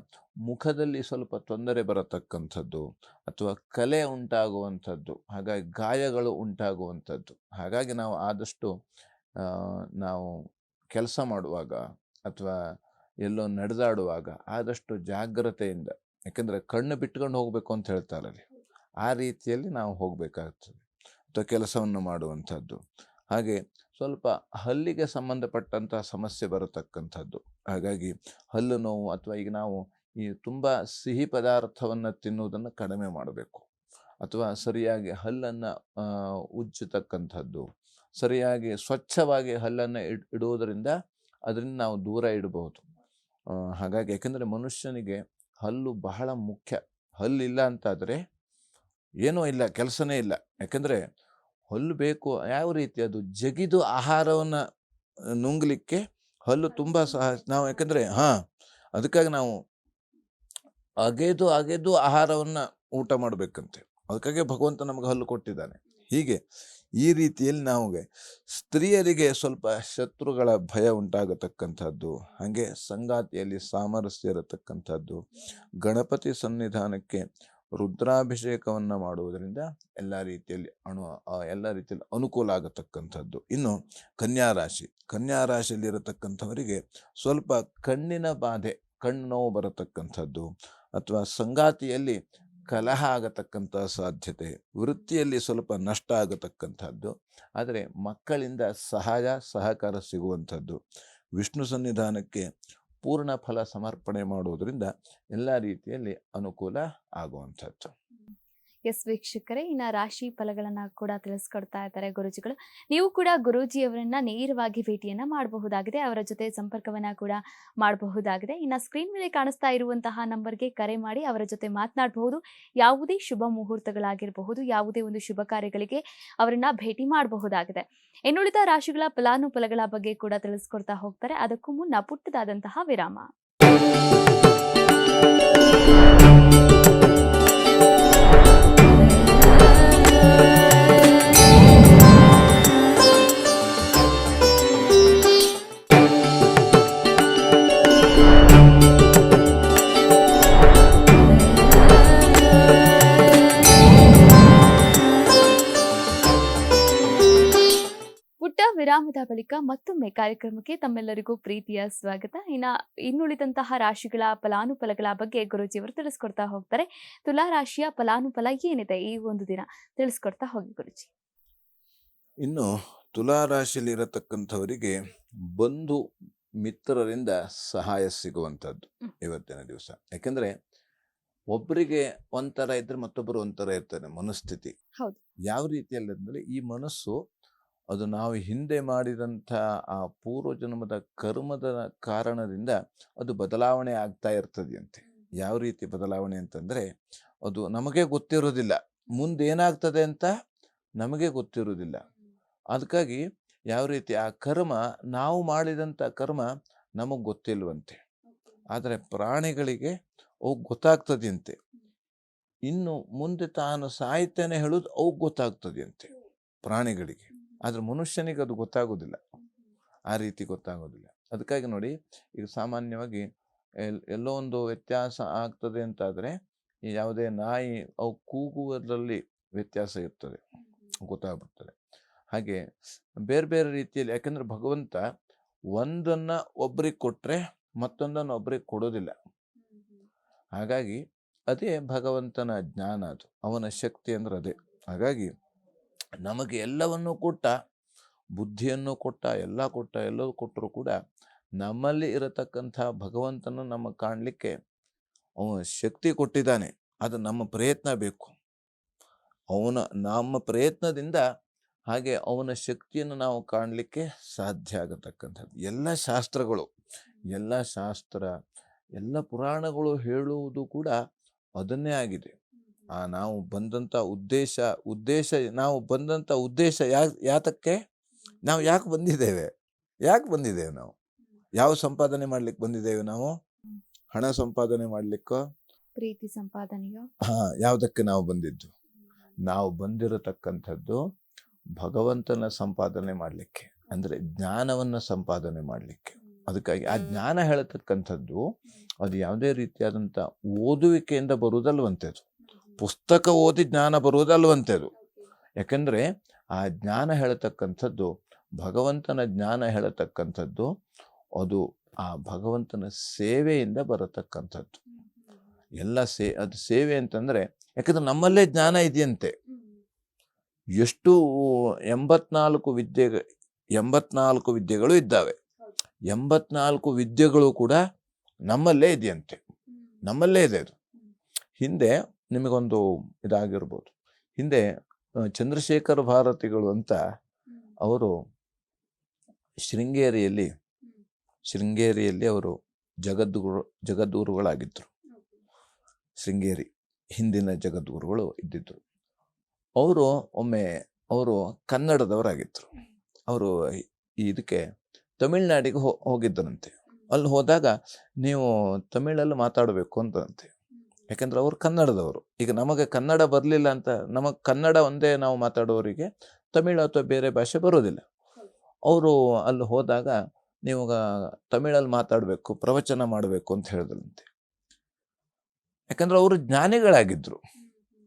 ಮುಖದಲ್ಲಿ ಸ್ವಲ್ಪ ತೊಂದರೆ ಬರತಕ್ಕಂಥದ್ದು, ಅಥವಾ ಕಲೆ ಉಂಟಾಗುವಂಥದ್ದು, ಹಾಗಾಗಿ ಗಾಯಗಳು ಉಂಟಾಗುವಂಥದ್ದು. ಹಾಗಾಗಿ ನಾವು ಆದಷ್ಟು ನಾವು ಕೆಲಸ ಮಾಡುವಾಗ ಅಥವಾ ಎಲ್ಲೋ ನಡೆದಾಡುವಾಗ ಆದಷ್ಟು ಜಾಗ್ರತೆಯಿಂದ, ಯಾಕೆಂದರೆ ಕಣ್ಣು ಬಿಟ್ಕೊಂಡು ಹೋಗಬೇಕು ಅಂತ ಹೇಳ್ತಾರಲ್ಲಿ, ಆ ರೀತಿಯಲ್ಲಿ ನಾವು ಹೋಗಬೇಕಾಗ್ತದೆ. ಅಥವಾ ಕೆಲಸವನ್ನು ಮಾಡುವಂಥದ್ದು. ಹಾಗೆ ಸ್ವಲ್ಪ ಹಲ್ಲಿಗೆ ಸಂಬಂಧಪಟ್ಟಂಥ ಸಮಸ್ಯೆ ಬರತಕ್ಕಂಥದ್ದು. ಹಾಗಾಗಿ ಹಲ್ಲು ನೋವು, ಅಥವಾ ಈಗ ನಾವು ಈ ತುಂಬ ಸಿಹಿ ಪದಾರ್ಥವನ್ನು ತಿನ್ನುವುದನ್ನು ಕಡಿಮೆ ಮಾಡಬೇಕು. ಅಥವಾ ಸರಿಯಾಗಿ ಹಲ್ಲನ್ನು ಉಜ್ಜತಕ್ಕಂಥದ್ದು, ಸರಿಯಾಗಿ ಸ್ವಚ್ಛವಾಗಿ ಹಲ್ಲನ್ನು ಇಡುವುದರಿಂದ ಅದರಿಂದ ನಾವು ದೂರ ಇಡಬಹುದು. ಹಾಗಾಗಿ ಯಾಕೆಂದರೆ ಮನುಷ್ಯನಿಗೆ ಹಲ್ಲು ಬಹಳ ಮುಖ್ಯ. ಹಲ್ಲಿಲ್ಲ ಅಂತಾದರೆ ಏನೂ ಇಲ್ಲ, ಕೆಲಸನೇ ಇಲ್ಲ. ಯಾಕೆಂದರೆ ಹಲ್ಲು ಬೇಕು. ಯಾವ ರೀತಿ? ಅದು ಜಗಿದು ಆಹಾರವನ್ನು ನುಂಗಲಿಕ್ಕೆ ಹಲ್ಲು ತುಂಬ ಸಹ ನಾವು, ಯಾಕೆಂದರೆ ಅದಕ್ಕಾಗಿ ನಾವು ಅಗೆದು ಅಗೆದು ಆಹಾರವನ್ನು ಊಟ ಮಾಡಬೇಕಂತೆ. ಅದಕ್ಕಾಗಿ ಭಗವಂತ ನಮಗೆ ಹಲ್ಲು ಕೊಟ್ಟಿದ್ದಾನೆ. ಹೀಗೆ ಈ ರೀತಿಯಲ್ಲಿ ನಮಗೆ ಸ್ತ್ರೀಯರಿಗೆ ಸ್ವಲ್ಪ ಶತ್ರುಗಳ ಭಯ ಉಂಟಾಗತಕ್ಕಂಥದ್ದು, ಹಾಗೆ ಸಂಗಾತಿಯಲ್ಲಿ ಸಾಮರಸ್ಯ ಇರತಕ್ಕಂಥದ್ದು, ಗಣಪತಿ ಸನ್ನಿಧಾನಕ್ಕೆ ರುದ್ರಾಭಿಷೇಕವನ್ನು ಮಾಡುವುದರಿಂದ ಎಲ್ಲ ರೀತಿಯಲ್ಲಿ ಅನುಕೂಲ ಆಗತಕ್ಕಂಥದ್ದು. ಇನ್ನು ಕನ್ಯಾ ರಾಶಿಯಲ್ಲಿರತಕ್ಕಂಥವರಿಗೆ ಸ್ವಲ್ಪ ಕಣ್ಣಿನ ಬಾಧೆ, ಕಣ್ಣು ನೋವು ಬರತಕ್ಕಂಥದ್ದು, ಅಥವಾ ಸಂಗಾತಿಯಲ್ಲಿ ಕಲಹ ಆಗತಕ್ಕಂಥ ಸಾಧ್ಯತೆ, ವೃತ್ತಿಯಲ್ಲಿ ಸ್ವಲ್ಪ ನಷ್ಟ ಆಗತಕ್ಕಂಥದ್ದು, ಆದರೆ ಮಕ್ಕಳಿಂದ ಸಹಕಾರ ಸಿಗುವಂಥದ್ದು, ವಿಷ್ಣು ಸನ್ನಿಧಾನಕ್ಕೆ ಪೂರ್ಣ ಫಲ ಸಮರ್ಪಣೆ ಮಾಡುವುದರಿಂದ ಎಲ್ಲ ರೀತಿಯಲ್ಲಿ ಅನುಕೂಲ ಆಗುವಂಥದ್ದು. ಎಸ್ ವೀಕ್ಷಕರೇ, ಇನ್ನು ರಾಶಿ ಫಲಗಳನ್ನ ಕೂಡ ತಿಳಿಸ್ಕೊಡ್ತಾ ಇದ್ದಾರೆ ಗುರೂಜಿಗಳು. ನೀವು ಕೂಡ ಗುರೂಜಿಯವರನ್ನ ನೇರವಾಗಿ ಭೇಟಿಯನ್ನ ಮಾಡಬಹುದಾಗಿದೆ, ಅವರ ಜೊತೆ ಸಂಪರ್ಕವನ್ನ ಕೂಡ ಮಾಡಬಹುದಾಗಿದೆ. ಇನ್ನು ಸ್ಕ್ರೀನ್ ಮೇಲೆ ಕಾಣಿಸ್ತಾ ಇರುವಂತಹ ನಂಬರ್ಗೆ ಕರೆ ಮಾಡಿ ಅವರ ಜೊತೆ ಮಾತನಾಡಬಹುದು. ಯಾವುದೇ ಶುಭ ಮುಹೂರ್ತಗಳಾಗಿರಬಹುದು, ಯಾವುದೇ ಒಂದು ಶುಭ ಕಾರ್ಯಗಳಿಗೆ ಅವರನ್ನ ಭೇಟಿ ಮಾಡಬಹುದಾಗಿದೆ. ಇನ್ನುಳಿದ ರಾಶಿಗಳ ಫಲಾನುಫಲಗಳ ಬಗ್ಗೆ ಕೂಡ ತಿಳಿಸ್ಕೊಡ್ತಾ ಹೋಗ್ತಾರೆ. ಅದಕ್ಕೂ ಮುನ್ನ ಪುಟ್ಟದಾದಂತಹ ವಿರಾಮ. ವಿರಾಮದ ಬಳಿಕ ಮತ್ತೊಮ್ಮೆ ಕಾರ್ಯಕ್ರಮಕ್ಕೆ ತಮ್ಮೆಲ್ಲರಿಗೂ ಪ್ರೀತಿಯ ಸ್ವಾಗತ. ಇನ್ನುಳಿದಂತಹ ರಾಶಿಗಳ ಫಲಾನುಫಲಗಳ ಬಗ್ಗೆ ಗುರೂಜಿಯವರು ತಿಳಿಸ್ಕೊಡ್ತಾ ಹೋಗ್ತಾರೆ. ತುಲಾ ರಾಶಿಯ ಫಲಾನುಫಲ ಏನಿದೆ ಈ ಒಂದು ದಿನ ತಿಳಿಸ್ಕೊಡ್ತಾ ಹೋಗಿ ಗುರೂಜಿ. ಇನ್ನು ತುಲಾ ರಾಶಿಯಲ್ಲಿರತಕ್ಕಂಥವರಿಗೆ ಬಂಧು ಮಿತ್ರರಿಂದ ಸಹಾಯ ಸಿಗುವಂಥದ್ದು ಇವತ್ತಿನ ದಿವಸ. ಯಾಕೆಂದ್ರೆ ಒಬ್ಬರಿಗೆ ಒಂಥರ ಇದ್ರೆ ಮತ್ತೊಬ್ಬರು ಒಂಥರ ಇರ್ತಾರೆ ಮನಸ್ಥಿತಿ. ಯಾವ ರೀತಿಯಲ್ಲಿ ಅಂದ್ರೆ, ಈ ಮನಸ್ಸು ಅದು ನಾವು ಹಿಂದೆ ಮಾಡಿದಂಥ ಆ ಪೂರ್ವ ಜನ್ಮದ ಕರ್ಮದ ಕಾರಣದಿಂದ ಅದು ಬದಲಾವಣೆ ಆಗ್ತಾ ಇರ್ತದೆಯಂತೆ. ಯಾವ ರೀತಿ ಬದಲಾವಣೆ ಅಂತಂದರೆ, ಅದು ನಮಗೆ ಗೊತ್ತಿರೋದಿಲ್ಲ, ಮುಂದೇನಾಗ್ತದೆ ಅಂತ ನಮಗೆ ಗೊತ್ತಿರೋದಿಲ್ಲ. ಅದಕ್ಕಾಗಿ ಯಾವ ರೀತಿ ಆ ಕರ್ಮ, ನಾವು ಮಾಡಿದಂಥ ಕರ್ಮ ನಮಗೆ ಗೊತ್ತಿಲ್ವಂತೆ, ಆದರೆ ಪ್ರಾಣಿಗಳಿಗೆ ಅವು ಗೊತ್ತಾಗ್ತದೆಯಂತೆ. ಇನ್ನು ಮುಂದೆ ತಾನು ಸಾಯ್ತಾನೆ ಹೇಳೋದು ಅವು ಗೊತ್ತಾಗ್ತದೆಯಂತೆ ಪ್ರಾಣಿಗಳಿಗೆ, ಆದರೆ ಮನುಷ್ಯನಿಗೆ ಅದು ಗೊತ್ತಾಗೋದಿಲ್ಲ, ಆ ರೀತಿ ಗೊತ್ತಾಗೋದಿಲ್ಲ. ಅದಕ್ಕಾಗಿ ನೋಡಿ, ಈಗ ಸಾಮಾನ್ಯವಾಗಿ ಎಲ್ಲೋ ಒಂದು ವ್ಯತ್ಯಾಸ ಆಗ್ತದೆ ಅಂತಾದರೆ, ಯಾವುದೇ ನಾಯಿ ಅವು ಕೂಗುವುದರಲ್ಲಿ ವ್ಯತ್ಯಾಸ ಇರ್ತದೆ, ಗೊತ್ತಾಗ್ಬಿಡ್ತದೆ. ಹಾಗೆ ಬೇರೆ ಬೇರೆ ರೀತಿಯಲ್ಲಿ, ಯಾಕೆಂದರೆ ಭಗವಂತ ಒಂದನ್ನು ಒಬ್ಬರಿಗೆ ಕೊಟ್ಟರೆ ಮತ್ತೊಂದನ್ನು ಒಬ್ಬರಿಗೆ ಕೊಡೋದಿಲ್ಲ. ಹಾಗಾಗಿ ಅದೇ ಭಗವಂತನ ಜ್ಞಾನ, ಅದು ಅವನ ಶಕ್ತಿ ಅಂದ್ರೆ ಅದೇ. ಹಾಗಾಗಿ ನಮಗೆ ಎಲ್ಲವನ್ನೂ ಕೊಟ್ಟ, ಬುದ್ಧಿಯನ್ನು ಕೊಟ್ಟ, ಎಲ್ಲವೂ ಕೊಟ್ಟರೂ ಕೂಡ ನಮ್ಮಲ್ಲಿ ಇರತಕ್ಕಂಥ ಭಗವಂತನ ನಮಗೆ ಕಾಣಲಿಕ್ಕೆ ಅವನ ಶಕ್ತಿ ಕೊಟ್ಟಿದ್ದಾನೆ. ಅದು ನಮ್ಮ ಪ್ರಯತ್ನ ಬೇಕು. ನಮ್ಮ ಪ್ರಯತ್ನದಿಂದ ಹಾಗೆ ಅವನ ಶಕ್ತಿಯನ್ನು ನಾವು ಕಾಣಲಿಕ್ಕೆ ಸಾಧ್ಯ ಆಗತಕ್ಕಂಥದ್ದು. ಎಲ್ಲ ಪುರಾಣಗಳು ಹೇಳುವುದು ಕೂಡ ಅದನ್ನೇ ಆಗಿದೆ. ನಾವು ಬಂದಂಥ ಉದ್ದೇಶ ಯಾತಕ್ಕೆ, ನಾವು ಯಾಕೆ ಬಂದಿದ್ದೇವೆ ನಾವು? ಯಾವ ಸಂಪಾದನೆ ಮಾಡ್ಲಿಕ್ಕೆ ಬಂದಿದ್ದೇವೆ ನಾವು? ಹಣ ಸಂಪಾದನೆ ಮಾಡ್ಲಿಕ್ಕೋ, ಪ್ರೀತಿ ಸಂಪಾದನೆಯೋ? ಯಾವುದಕ್ಕೆ ನಾವು ಬಂದಿದ್ದು? ನಾವು ಬಂದಿರತಕ್ಕಂಥದ್ದು ಭಗವಂತನ ಸಂಪಾದನೆ ಮಾಡಲಿಕ್ಕೆ, ಅಂದರೆ ಜ್ಞಾನವನ್ನು ಸಂಪಾದನೆ ಮಾಡಲಿಕ್ಕೆ. ಅದಕ್ಕಾಗಿ ಆ ಜ್ಞಾನ ಹೇಳತಕ್ಕಂಥದ್ದು ಅದು ಯಾವುದೇ ರೀತಿಯಾದಂಥ ಓದುವಿಕೆಯಿಂದ ಬರುವುದಲ್ವಂತೆ, ಅದು ಪುಸ್ತಕ ಓದಿ ಜ್ಞಾನ ಬರುವುದಲ್ವಂತೆ ಅದು. ಯಾಕೆಂದರೆ ಆ ಜ್ಞಾನ ಹೇಳತಕ್ಕಂಥದ್ದು, ಭಗವಂತನ ಜ್ಞಾನ ಹೇಳತಕ್ಕಂಥದ್ದು, ಅದು ಆ ಭಗವಂತನ ಸೇವೆಯಿಂದ ಬರತಕ್ಕಂಥದ್ದು. ಅದು ಸೇವೆ ಅಂತಂದರೆ, ಯಾಕಂದ್ರೆ ನಮ್ಮಲ್ಲೇ ಜ್ಞಾನ ಇದೆಯಂತೆ. ಎಷ್ಟು 84 ವಿದ್ಯೆಗಳು ಇದ್ದಾವೆ. 84 ವಿದ್ಯೆಗಳು ಕೂಡ ನಮ್ಮಲ್ಲೇ ಇದೆಯಂತೆ, ನಮ್ಮಲ್ಲೇ ಇದೆ ಅದು. ಹಿಂದೆ ನಿಮಗೊಂದು ಇದಾಗಿರ್ಬೋದು, ಹಿಂದೆ ಚಂದ್ರಶೇಖರ ಭಾರತಿಗಳು ಅಂತ ಅವರು ಶೃಂಗೇರಿಯಲ್ಲಿ ಶೃಂಗೇರಿಯಲ್ಲಿ ಅವರು ಜಗದ್ಗುರುಗಳಾಗಿದ್ದರು. ಶೃಂಗೇರಿ ಹಿಂದಿನ ಜಗದ್ಗುರುಗಳು ಇದ್ದಿದ್ರು. ಅವರು ಒಮ್ಮೆ ಅವರು ಕನ್ನಡದವರಾಗಿದ್ದರು. ಅವರು ಇದಕ್ಕೆ ತಮಿಳ್ನಾಡಿಗೆ ಹೋಗಿದ್ದರಂತೆ. ಅಲ್ಲಿ ಹೋದಾಗ ನೀವು ತಮಿಳಲ್ಲಿ ಮಾತಾಡಬೇಕು ಅಂತಂತೆ. ಯಾಕಂದ್ರೆ ಅವರು ಕನ್ನಡದವರು. ಈಗ ನಮಗೆ ಕನ್ನಡ ಬರಲಿಲ್ಲ ಅಂತ, ನಮಗೆ ಕನ್ನಡ ಒಂದೇ ನಾವು ಮಾತಾಡೋರಿಗೆ ತಮಿಳು ಅಥವಾ ಬೇರೆ ಭಾಷೆ ಬರೋದಿಲ್ಲ. ಅವರು ಅಲ್ಲಿ ಹೋದಾಗ ನೀವು ತಮಿಳಲ್ಲಿ ಮಾತಾಡಬೇಕು, ಪ್ರವಚನ ಮಾಡಬೇಕು ಅಂತ ಹೇಳಿದ್ರಂತೆ. ಯಾಕಂದ್ರೆ ಅವರು ಜ್ಞಾನಿಗಳಾಗಿದ್ದರು.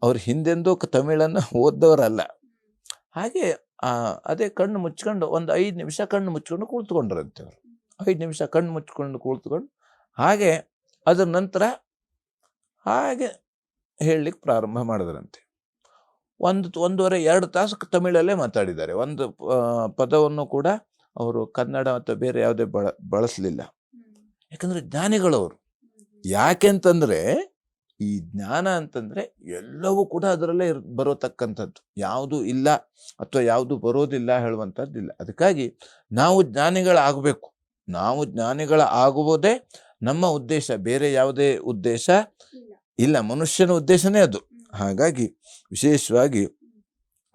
ಅವ್ರು ಹಿಂದೆಂದೂ ತಮಿಳನ್ನು ಓದ್ದವರಲ್ಲ. ಹಾಗೆ ಅದೇ ಕಣ್ಣು ಮುಚ್ಕೊಂಡು ಒಂದು 5 ನಿಮಿಷ ಕಣ್ಣು ಮುಚ್ಕೊಂಡು ಕೂತ್ಕೊಂಡ್ರಂತೆ. ಅವರು 5 ನಿಮಿಷ ಕಣ್ಣು ಮುಚ್ಕೊಂಡು ಕೂತ್ಕೊಂಡು ಹಾಗೆ ಅದರ ನಂತರ ಹಾಗೆ ಹೇಳಲಿಕ್ಕೆ ಪ್ರಾರಂಭ ಮಾಡಿದ್ರಂತೆ. 1.5-2 ತಾಸು ತಮಿಳಲ್ಲೇ ಮಾತಾಡಿದ್ದಾರೆ. ಒಂದು ಪದವನ್ನು ಕೂಡ ಅವರು ಕನ್ನಡ ಅಥವಾ ಬೇರೆ ಯಾವುದೇ ಬಳಸಲಿಲ್ಲ. ಯಾಕಂದ್ರೆ ಜ್ಞಾನಿಗಳವರು. ಯಾಕೆಂತಂದ್ರೆ ಈ ಜ್ಞಾನ ಅಂತಂದ್ರೆ ಎಲ್ಲವೂ ಕೂಡ ಅದರಲ್ಲೇ ಬರೋತಕ್ಕಂಥದ್ದು. ಯಾವುದು ಇಲ್ಲ ಅಥವಾ ಯಾವುದು ಬರೋದಿಲ್ಲ ಹೇಳುವಂಥದ್ದಿಲ್ಲ. ಅದಕ್ಕಾಗಿ ನಾವು ಜ್ಞಾನಿಗಳಾಗಬೇಕು. ನಾವು ಜ್ಞಾನಿಗಳಾಗುವುದೇ ನಮ್ಮ ಉದ್ದೇಶ, ಬೇರೆ ಯಾವುದೇ ಉದ್ದೇಶ ಇಲ್ಲ. ಮನುಷ್ಯನ ಉದ್ದೇಶನೇ ಅದು. ಹಾಗಾಗಿ ವಿಶೇಷವಾಗಿ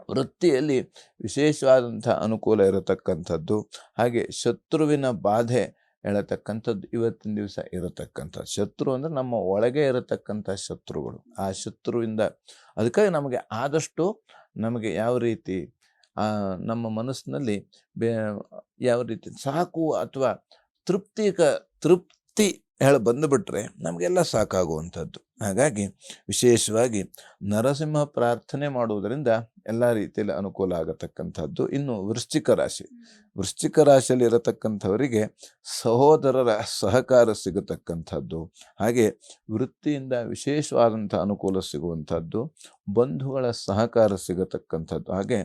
ವೃತ್ತಿಯಲ್ಲಿ ವಿಶೇಷವಾದಂಥ ಅನುಕೂಲ ಇರತಕ್ಕಂಥದ್ದು, ಹಾಗೆ ಶತ್ರುವಿನ ಬಾಧೆ ಹೇಳತಕ್ಕಂಥದ್ದು ಇವತ್ತಿನ ದಿವಸ ಇರತಕ್ಕಂಥದ್ದು. ಶತ್ರು ಅಂದರೆ ನಮ್ಮ ಒಳಗೆ ಇರತಕ್ಕಂಥ ಶತ್ರುಗಳು. ಆ ಶತ್ರುವಿಂದ ಅದಕ್ಕಾಗಿ ನಮಗೆ ಆದಷ್ಟು ನಮಗೆ ಯಾವ ರೀತಿ ನಮ್ಮ ಮನಸ್ಸಿನಲ್ಲಿ ಯಾವ ರೀತಿ ಸಾಕು ಅಥವಾ ತೃಪ್ತಿ ಬಂದುಬಿಟ್ರೆ ನಮಗೆಲ್ಲ ಸಾಕಾಗುವಂಥದ್ದು. ಹಾಗಾಗಿ ವಿಶೇಷವಾಗಿ ನರಸಿಂಹ ಪ್ರಾರ್ಥನೆ ಮಾಡುವುದರಿಂದ ಎಲ್ಲ ರೀತಿಯಲ್ಲಿ ಅನುಕೂಲ ಆಗತಕ್ಕಂಥದ್ದು. ಇನ್ನು ವೃಶ್ಚಿಕ ರಾಶಿಯಲ್ಲಿ ಇರತಕ್ಕಂಥವರಿಗೆ ಸಹೋದರರ ಸಹಕಾರ ಸಿಗತಕ್ಕಂಥದ್ದು, ಹಾಗೆ ವೃತ್ತಿಯಿಂದ ವಿಶೇಷವಾದಂಥ ಅನುಕೂಲ ಸಿಗುವಂಥದ್ದು, ಬಂಧುಗಳ ಸಹಕಾರ ಸಿಗತಕ್ಕಂಥದ್ದು, ಹಾಗೆ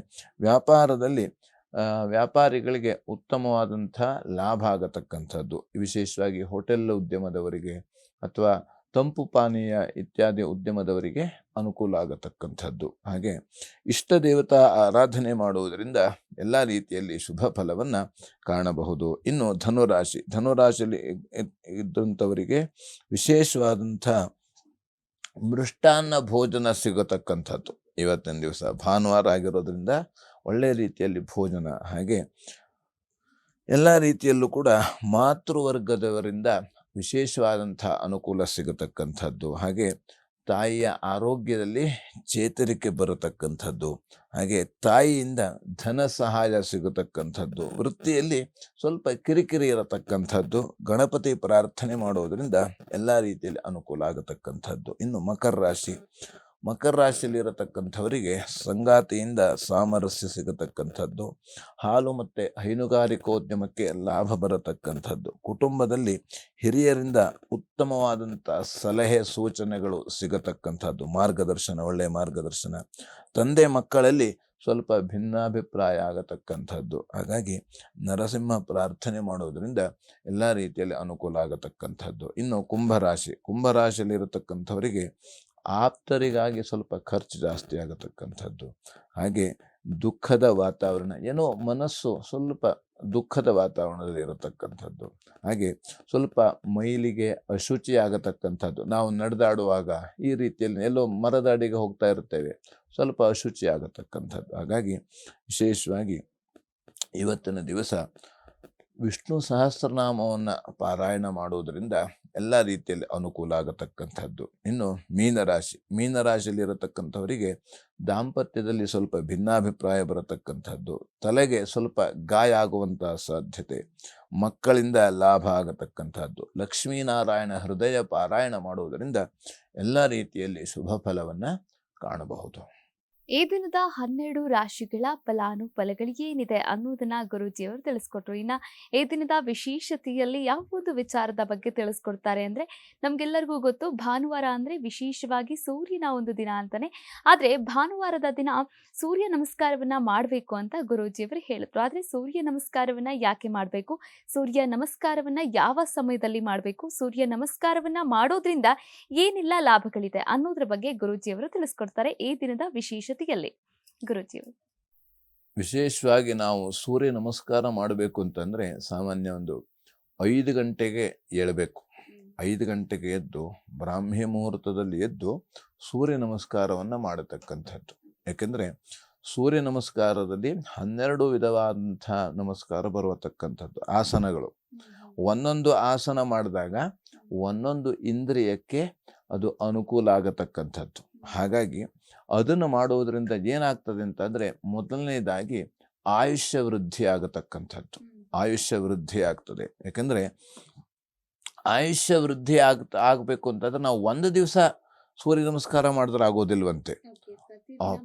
ವ್ಯಾಪಾರದಲ್ಲಿ ವ್ಯಾಪಾರಿಗಳಿಗೆ ಉತ್ತಮವಾದಂಥ ಲಾಭ ಆಗತಕ್ಕಂಥದ್ದು. ವಿಶೇಷವಾಗಿ ಹೋಟೆಲ್ ಉದ್ಯಮದವರಿಗೆ ಅಥವಾ ತಂಪು ಪಾನೀಯ ಇತ್ಯಾದಿ ಉದ್ಯಮದವರಿಗೆ ಅನುಕೂಲ ಆಗತಕ್ಕಂಥದ್ದು. ಹಾಗೆ ಇಷ್ಟ ದೇವತಾ ಆರಾಧನೆ ಮಾಡುವುದರಿಂದ ಎಲ್ಲ ರೀತಿಯಲ್ಲಿ ಶುಭ ಫಲವನ್ನು ಕಾಣಬಹುದು. ಇನ್ನು ಧನುರಾಶಿಯಲ್ಲಿ ಇದ್ದಂಥವರಿಗೆ ವಿಶೇಷವಾದಂಥ ಮೃಷ್ಟಾನ್ನ ಭೋಜನ ಸಿಗತಕ್ಕಂಥದ್ದು. ಇವತ್ತಿನ ದಿವಸ ಭಾನುವಾರ ಆಗಿರೋದ್ರಿಂದ ಒಳ್ಳೆಯ ರೀತಿಯಲ್ಲಿ ಭೋಜನ, ಹಾಗೆ ಎಲ್ಲ ರೀತಿಯಲ್ಲೂ ಕೂಡ ಮಾತೃವರ್ಗದವರಿಂದ ವಿಶೇಷವಾದಂಥ ಅನುಕೂಲ ಸಿಗತಕ್ಕಂಥದ್ದು, ಹಾಗೆ ತಾಯಿಯ ಆರೋಗ್ಯದಲ್ಲಿ ಚೇತರಿಕೆ ಬರತಕ್ಕಂಥದ್ದು, ಹಾಗೆ ತಾಯಿಯಿಂದ ಧನ ಸಹಾಯ ಸಿಗತಕ್ಕಂಥದ್ದು. ವೃತ್ತಿಯಲ್ಲಿ ಸ್ವಲ್ಪ ಕಿರಿಕಿರಿ ಇರತಕ್ಕಂಥದ್ದು. ಗಣಪತಿ ಪ್ರಾರ್ಥನೆ ಮಾಡೋದರಿಂದ ಎಲ್ಲ ರೀತಿಯಲ್ಲಿ ಅನುಕೂಲ ಆಗತಕ್ಕಂಥದ್ದು. ಇನ್ನು ಮಕರ ರಾಶಿಯಲ್ಲಿ ಇರತಕ್ಕಂಥವರಿಗೆ ಸಂಗಾತಿಯಿಂದ ಸಾಮರಸ್ಯ ಸಿಗತಕ್ಕಂಥದ್ದು, ಹಾಲು ಮತ್ತು ಹೈನುಗಾರಿಕೋದ್ಯಮಕ್ಕೆ ಲಾಭ ಬರತಕ್ಕಂಥದ್ದು, ಕುಟುಂಬದಲ್ಲಿ ಹಿರಿಯರಿಂದ ಉತ್ತಮವಾದಂಥ ಸಲಹೆ ಸೂಚನೆಗಳು ಸಿಗತಕ್ಕಂಥದ್ದು, ಒಳ್ಳೆಯ ಮಾರ್ಗದರ್ಶನ, ತಂದೆ ಮಕ್ಕಳಲ್ಲಿ ಸ್ವಲ್ಪ ಭಿನ್ನಾಭಿಪ್ರಾಯ ಆಗತಕ್ಕಂಥದ್ದು. ಹಾಗಾಗಿ ನರಸಿಂಹ ಪ್ರಾರ್ಥನೆ ಮಾಡೋದರಿಂದ ಎಲ್ಲ ರೀತಿಯಲ್ಲಿ ಅನುಕೂಲ ಆಗತಕ್ಕಂಥದ್ದು. ಇನ್ನು ಕುಂಭರಾಶಿಯಲ್ಲಿ ಇರತಕ್ಕಂಥವರಿಗೆ ಆಪ್ತರಿಗಾಗಿ ಸ್ವಲ್ಪ ಖರ್ಚು ಜಾಸ್ತಿ ಆಗತಕ್ಕಂಥದ್ದು, ಹಾಗೆ ದುಃಖದ ವಾತಾವರಣ, ಏನೋ ಮನಸ್ಸು ಸ್ವಲ್ಪ ದುಃಖದ ವಾತಾವರಣದಲ್ಲಿ ಇರತಕ್ಕಂಥದ್ದು, ಹಾಗೆ ಸ್ವಲ್ಪ ಮೈಲಿಗೆ ಅಶುಚಿ ಆಗತಕ್ಕಂಥದ್ದು. ನಾವು ನಡೆದಾಡುವಾಗ ಈ ರೀತಿಯಲ್ಲಿ ಎಲ್ಲೋ ಮರದ ಅಡಿಗೆ ಹೋಗ್ತಾ ಇರ್ತೇವೆ, ಸ್ವಲ್ಪ ಅಶುಚಿ ಆಗತಕ್ಕಂಥದ್ದು. ಹಾಗಾಗಿ ವಿಶೇಷವಾಗಿ ಇವತ್ತಿನ ದಿವಸ ವಿಷ್ಣು ಸಹಸ್ರನಾಮವನ್ನು ಪಾರಾಯಣ ಮಾಡುವುದರಿಂದ ಎಲ್ಲ ರೀತಿಯಲ್ಲಿ ಅನುಕೂಲ ಆಗತಕ್ಕಂಥದ್ದು. ಇನ್ನು ಮೀನರಾಶಿಯಲ್ಲಿ ಇರತಕ್ಕಂಥವರಿಗೆ ದಾಂಪತ್ಯದಲ್ಲಿ ಸ್ವಲ್ಪ ಭಿನ್ನಾಭಿಪ್ರಾಯ ಬರತಕ್ಕಂಥದ್ದು, ತಲೆಗೆ ಸ್ವಲ್ಪ ಗಾಯ ಆಗುವಂತಹ ಸಾಧ್ಯತೆ, ಮಕ್ಕಳಿಂದ ಲಾಭ ಆಗತಕ್ಕಂಥದ್ದು. ಲಕ್ಷ್ಮೀನಾರಾಯಣ ಹೃದಯ ಪಾರಾಯಣ ಮಾಡುವುದರಿಂದ ಎಲ್ಲ ರೀತಿಯಲ್ಲಿ ಶುಭ ಫಲವನ್ನು ಕಾಣಬಹುದು. ಈ ದಿನದ 12 ರಾಶಿಗಳ ಫಲಾನುಫಲಗಳೇನಿದೆ ಅನ್ನೋದನ್ನ ಗುರೂಜಿಯವರು ತಿಳಿಸ್ಕೊಟ್ರು. ಇನ್ನ ಈ ದಿನದ ವಿಶೇಷತೆಯಲ್ಲಿ ಯಾವುದೊಂದು ವಿಚಾರದ ಬಗ್ಗೆ ತಿಳಿಸ್ಕೊಡ್ತಾರೆ ಅಂದ್ರೆ, ನಮ್ಗೆಲ್ಲರಿಗೂ ಗೊತ್ತು ಭಾನುವಾರ ಅಂದ್ರೆ ವಿಶೇಷವಾಗಿ ಸೂರ್ಯನ ಒಂದು ದಿನ ಅಂತಾನೆ. ಆದ್ರೆ ಭಾನುವಾರದ ದಿನ ಸೂರ್ಯ ನಮಸ್ಕಾರವನ್ನ ಮಾಡಬೇಕು ಅಂತ ಗುರೂಜಿಯವರು ಹೇಳಿದ್ರು. ಆದ್ರೆ ಸೂರ್ಯ ನಮಸ್ಕಾರವನ್ನ ಯಾಕೆ ಮಾಡಬೇಕು, ಸೂರ್ಯ ನಮಸ್ಕಾರವನ್ನ ಯಾವ ಸಮಯದಲ್ಲಿ ಮಾಡಬೇಕು, ಸೂರ್ಯ ನಮಸ್ಕಾರವನ್ನ ಮಾಡೋದ್ರಿಂದ ಏನೆಲ್ಲ ಲಾಭಗಳಿದೆ ಅನ್ನೋದ್ರ ಬಗ್ಗೆ ಗುರೂಜಿಯವರು ತಿಳಿಸ್ಕೊಡ್ತಾರೆ ಈ ದಿನದ ವಿಶೇಷತೆಯಲ್ಲಿ. ಗುರೂಜಿಯವರು ವಿಶೇಷವಾಗಿ ನಾವು ಸೂರ್ಯ ನಮಸ್ಕಾರ ಮಾಡಬೇಕು ಅಂತಂದ್ರೆ ಸಾಮಾನ್ಯ ಒಂದು 5 ಗಂಟೆಗೆ ಏಳಬೇಕು. 5 ಗಂಟೆಗೆ ಎದ್ದು ಬ್ರಾಹ್ಮಿ ಮುಹೂರ್ತದಲ್ಲಿ ಎದ್ದು ಸೂರ್ಯ ನಮಸ್ಕಾರವನ್ನು ಮಾಡತಕ್ಕಂಥದ್ದು. ಯಾಕೆಂದರೆ ಸೂರ್ಯ ನಮಸ್ಕಾರದಲ್ಲಿ 12 ವಿಧವಾದಂಥ ನಮಸ್ಕಾರ ಬರತಕ್ಕಂಥದ್ದು ಆಸನಗಳು. ಒಂದೊಂದು ಆಸನ ಮಾಡಿದಾಗ ಒಂದೊಂದು ಇಂದ್ರಿಯಕ್ಕೆ ಅದು ಅನುಕೂಲ ಆಗತಕ್ಕಂಥದ್ದು. ಹಾಗಾಗಿ ಅದನ್ನು ಮಾಡುವುದರಿಂದ ಏನಾಗ್ತದೆ ಅಂತಂದರೆ, ಮೊದಲನೇದಾಗಿ ಆಯುಷ್ಯ ವೃದ್ಧಿ ಆಗತಕ್ಕಂಥದ್ದು. ಆಯುಷ್ಯ ವೃದ್ಧಿ ಆಗ್ತದೆ. ಯಾಕೆಂದರೆ ಆಯುಷ್ಯ ವೃದ್ಧಿ ಆಗಬೇಕು ಅಂತಂದ್ರೆ ನಾವು ಒಂದು ದಿವಸ ಸೂರ್ಯ ನಮಸ್ಕಾರ ಮಾಡಿದ್ರೆ ಆಗೋದಿಲ್ವಂತೆ.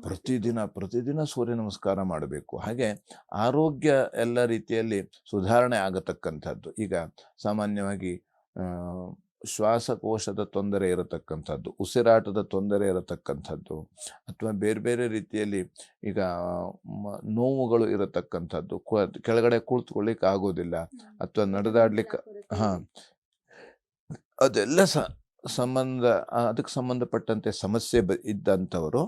ಪ್ರತಿದಿನ ಸೂರ್ಯ ನಮಸ್ಕಾರ ಮಾಡಬೇಕು. ಹಾಗೆ ಆರೋಗ್ಯ ಎಲ್ಲ ರೀತಿಯಲ್ಲಿ ಸುಧಾರಣೆ ಆಗತಕ್ಕಂಥದ್ದು. ಈಗ ಸಾಮಾನ್ಯವಾಗಿ ಶ್ವಾಸಕೋಶದ ತೊಂದರೆ ಇರತಕ್ಕಂಥದ್ದು, ಉಸಿರಾಟದ ತೊಂದರೆ ಇರತಕ್ಕಂಥದ್ದು, ಅಥವಾ ಬೇರೆ ಬೇರೆ ರೀತಿಯಲ್ಲಿ ಈಗ ನೋವುಗಳು ಇರತಕ್ಕಂಥದ್ದು, ಕೆಳಗಡೆ ಕುಳಿತುಕೊಳ್ಳಿಕ್ಕೆ ಆಗೋದಿಲ್ಲ ಅಥವಾ ನಡೆದಾಡ್ಲಿಕ್ಕೆ ಅದೆಲ್ಲ ಅದಕ್ಕೆ ಸಂಬಂಧಪಟ್ಟಂತೆ ಸಮಸ್ಯೆ ಇದ್ದಂಥವರು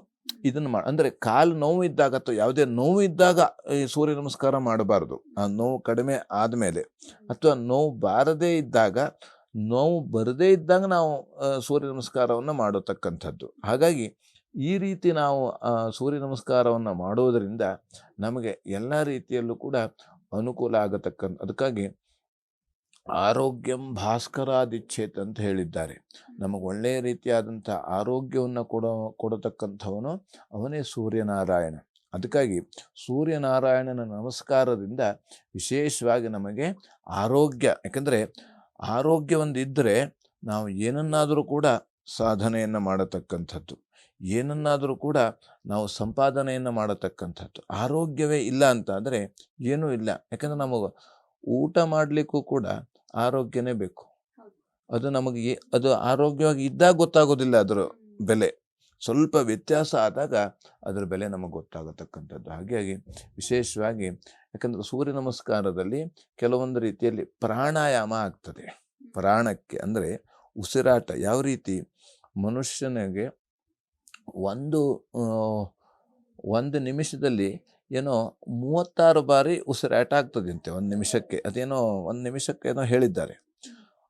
ಇದನ್ನು ಅಂದರೆ ಕಾಲು ನೋವು ಇದ್ದಾಗ ಅಥವಾ ಯಾವುದೇ ನೋವು ಇದ್ದಾಗ ಈ ಸೂರ್ಯ ನಮಸ್ಕಾರ ಮಾಡಬಾರ್ದು. ಆ ನೋವು ಕಡಿಮೆ ಆದಮೇಲೆ ಅಥವಾ ನೋವು ಬಾರದೇ ಇದ್ದಾಗ, ನೋವು ಬರದೇ ಇದ್ದಾಗ ನಾವು ಸೂರ್ಯ ನಮಸ್ಕಾರವನ್ನು ಮಾಡತಕ್ಕಂಥದ್ದು. ಹಾಗಾಗಿ ಈ ರೀತಿ ನಾವು ಸೂರ್ಯ ನಮಸ್ಕಾರವನ್ನು ಮಾಡೋದರಿಂದ ನಮಗೆ ಎಲ್ಲ ರೀತಿಯಲ್ಲೂ ಕೂಡ ಅನುಕೂಲ ಆಗತಕ್ಕಂಥ. ಅದಕ್ಕಾಗಿ ಆರೋಗ್ಯಂ ಭಾಸ್ಕರಾದಿಚ್ಛೇತ್ ಅಂತ ಹೇಳಿದ್ದಾರೆ. ನಮಗೆ ಒಳ್ಳೆಯ ರೀತಿಯಾದಂಥ ಆರೋಗ್ಯವನ್ನು ಕೊಡತಕ್ಕಂಥವನು ಅವನೇ ಸೂರ್ಯನಾರಾಯಣ. ಅದಕ್ಕಾಗಿ ಸೂರ್ಯನಾರಾಯಣನ ನಮಸ್ಕಾರದಿಂದ ವಿಶೇಷವಾಗಿ ನಮಗೆ ಆರೋಗ್ಯ, ಯಾಕಂದರೆ ಆರೋಗ್ಯ ಒಂದು ಇದ್ದರೆ ನಾವು ಏನನ್ನಾದರೂ ಕೂಡ ಸಾಧನೆಯನ್ನು ಮಾಡತಕ್ಕಂಥದ್ದು, ಏನನ್ನಾದರೂ ಕೂಡ ನಾವು ಸಂಪಾದನೆಯನ್ನು ಮಾಡತಕ್ಕಂಥದ್ದು. ಆರೋಗ್ಯವೇ ಇಲ್ಲ ಅಂತ ಅಂದರೆ ಏನೂ ಇಲ್ಲ. ಯಾಕಂದರೆ ನಮಗೆ ಊಟ ಮಾಡಲಿಕ್ಕೂ ಕೂಡ ಆರೋಗ್ಯನೇ ಬೇಕು. ಅದು ನಮಗೆ ಅದು ಆರೋಗ್ಯವಾಗಿ ಇದ್ದಾಗ ಗೊತ್ತಾಗೋದಿಲ್ಲ ಅದರ ಬೆಲೆ. ಸ್ವಲ್ಪ ವ್ಯತ್ಯಾಸ ಆದಾಗ ಅದರ ಬೆಲೆ ನಮಗೆ ಗೊತ್ತಾಗತಕ್ಕಂಥದ್ದು. ಹಾಗಾಗಿ ವಿಶೇಷವಾಗಿ ಯಾಕಂದರೆ ಸೂರ್ಯ ನಮಸ್ಕಾರದಲ್ಲಿ ಕೆಲವೊಂದು ರೀತಿಯಲ್ಲಿ ಪ್ರಾಣಾಯಾಮ ಆಗ್ತದೆ. ಪ್ರಾಣಕ್ಕೆ ಅಂದರೆ ಉಸಿರಾಟ ಯಾವ ರೀತಿ ಮನುಷ್ಯನಿಗೆ ಒಂದು ನಿಮಿಷದಲ್ಲಿ ಏನೋ 36 ಬಾರಿ ಉಸಿರಾಟ ಆಗ್ತದಂತೆ ಒಂದು ನಿಮಿಷಕ್ಕೆ. ಅದೇನೋ ಒಂದು ನಿಮಿಷಕ್ಕೆ ಏನೋ ಹೇಳಿದ್ದಾರೆ.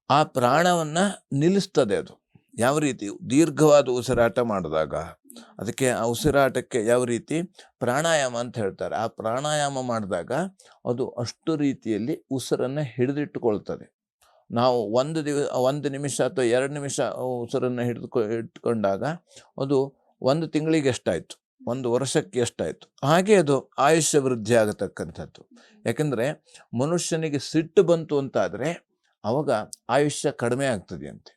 ಆ ಪ್ರಾಣವನ್ನು ನಿಲ್ಲಿಸ್ತದೆ ಅದು. ಯಾವ ರೀತಿ ದೀರ್ಘವಾದ ಉಸಿರಾಟ ಮಾಡಿದಾಗ ಅದಕ್ಕೆ ಆ ಉಸಿರಾಟಕ್ಕೆ ಯಾವ ರೀತಿ ಪ್ರಾಣಾಯಾಮ ಅಂತ ಹೇಳ್ತಾರೆ. ಆ ಪ್ರಾಣಾಯಾಮ ಮಾಡಿದಾಗ ಅದು ಅಷ್ಟು ರೀತಿಯಲ್ಲಿ ಉಸಿರನ್ನು ಹಿಡಿದಿಟ್ಟುಕೊಳ್ತದೆ. ನಾವು ಒಂದು ನಿಮಿಷ ಅಥವಾ 2 ನಿಮಿಷ ಉಸಿರನ್ನು ಇಟ್ಕೊಂಡಾಗ ಅದು 1 ತಿಂಗಳಿಗೆ ಎಷ್ಟಾಯಿತು, 1 ವರ್ಷಕ್ಕೆ ಎಷ್ಟಾಯಿತು. ಹಾಗೆ ಅದು ಆಯುಷ್ಯ ವೃದ್ಧಿ ಆಗತಕ್ಕಂಥದ್ದು. ಯಾಕೆಂದರೆ ಮನುಷ್ಯನಿಗೆ ಸಿಟ್ಟು ಬಂತು ಅಂತಾದರೆ ಅವಾಗ ಆಯುಷ್ಯ ಕಡಿಮೆ ಆಗ್ತದೆ ಅಂತೆ.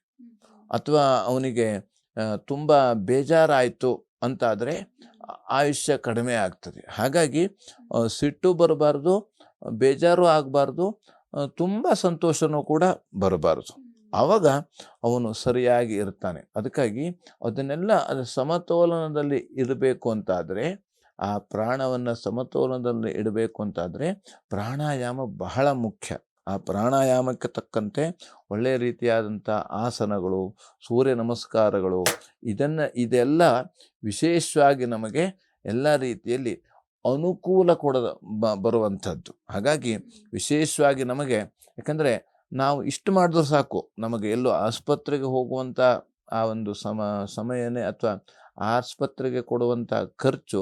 ಅಥವಾ ಅವನಿಗೆ ತುಂಬ ಬೇಜಾರಾಯಿತು ಅಂತಾದರೆ ಆಯುಷ್ಯ ಕಡಿಮೆ ಆಗ್ತದೆ. ಹಾಗಾಗಿ ಸಿಟ್ಟು ಬರಬಾರ್ದು, ಬೇಜಾರು ಆಗಬಾರ್ದು, ತುಂಬ ಸಂತೋಷನೂ ಕೂಡ ಬರಬಾರ್ದು. ಆವಾಗ ಅವನು ಸರಿಯಾಗಿ ಇರ್ತಾನೆ. ಅದಕ್ಕಾಗಿ ಅದನ್ನೆಲ್ಲ ಸಮತೋಲನದಲ್ಲಿ ಇರಬೇಕು ಅಂತಾದರೆ, ಆ ಪ್ರಾಣವನ್ನು ಸಮತೋಲನದಲ್ಲಿ ಇಡಬೇಕು ಅಂತಾದರೆ ಪ್ರಾಣಾಯಾಮ ಬಹಳ ಮುಖ್ಯ. ಆ ಪ್ರಾಣಾಯಾಮಕ್ಕೆ ತಕ್ಕಂತೆ ಒಳ್ಳೆಯ ರೀತಿಯಾದಂಥ ಆಸನಗಳು, ಸೂರ್ಯ ನಮಸ್ಕಾರಗಳು, ಇದೆಲ್ಲ ವಿಶೇಷವಾಗಿ ನಮಗೆ ಎಲ್ಲ ರೀತಿಯಲ್ಲಿ ಅನುಕೂಲ ಬರುವಂಥದ್ದು. ಹಾಗಾಗಿ ವಿಶೇಷವಾಗಿ ನಮಗೆ, ಯಾಕಂದರೆ ನಾವು ಇಷ್ಟು ಮಾಡಿದ್ರೂ ಸಾಕು, ನಮಗೆ ಎಲ್ಲೋ ಆಸ್ಪತ್ರೆಗೆ ಹೋಗುವಂಥ ಆ ಒಂದು ಸಮಯನೇ ಅಥವಾ ಆಸ್ಪತ್ರೆಗೆ ಕೊಡುವಂಥ ಖರ್ಚು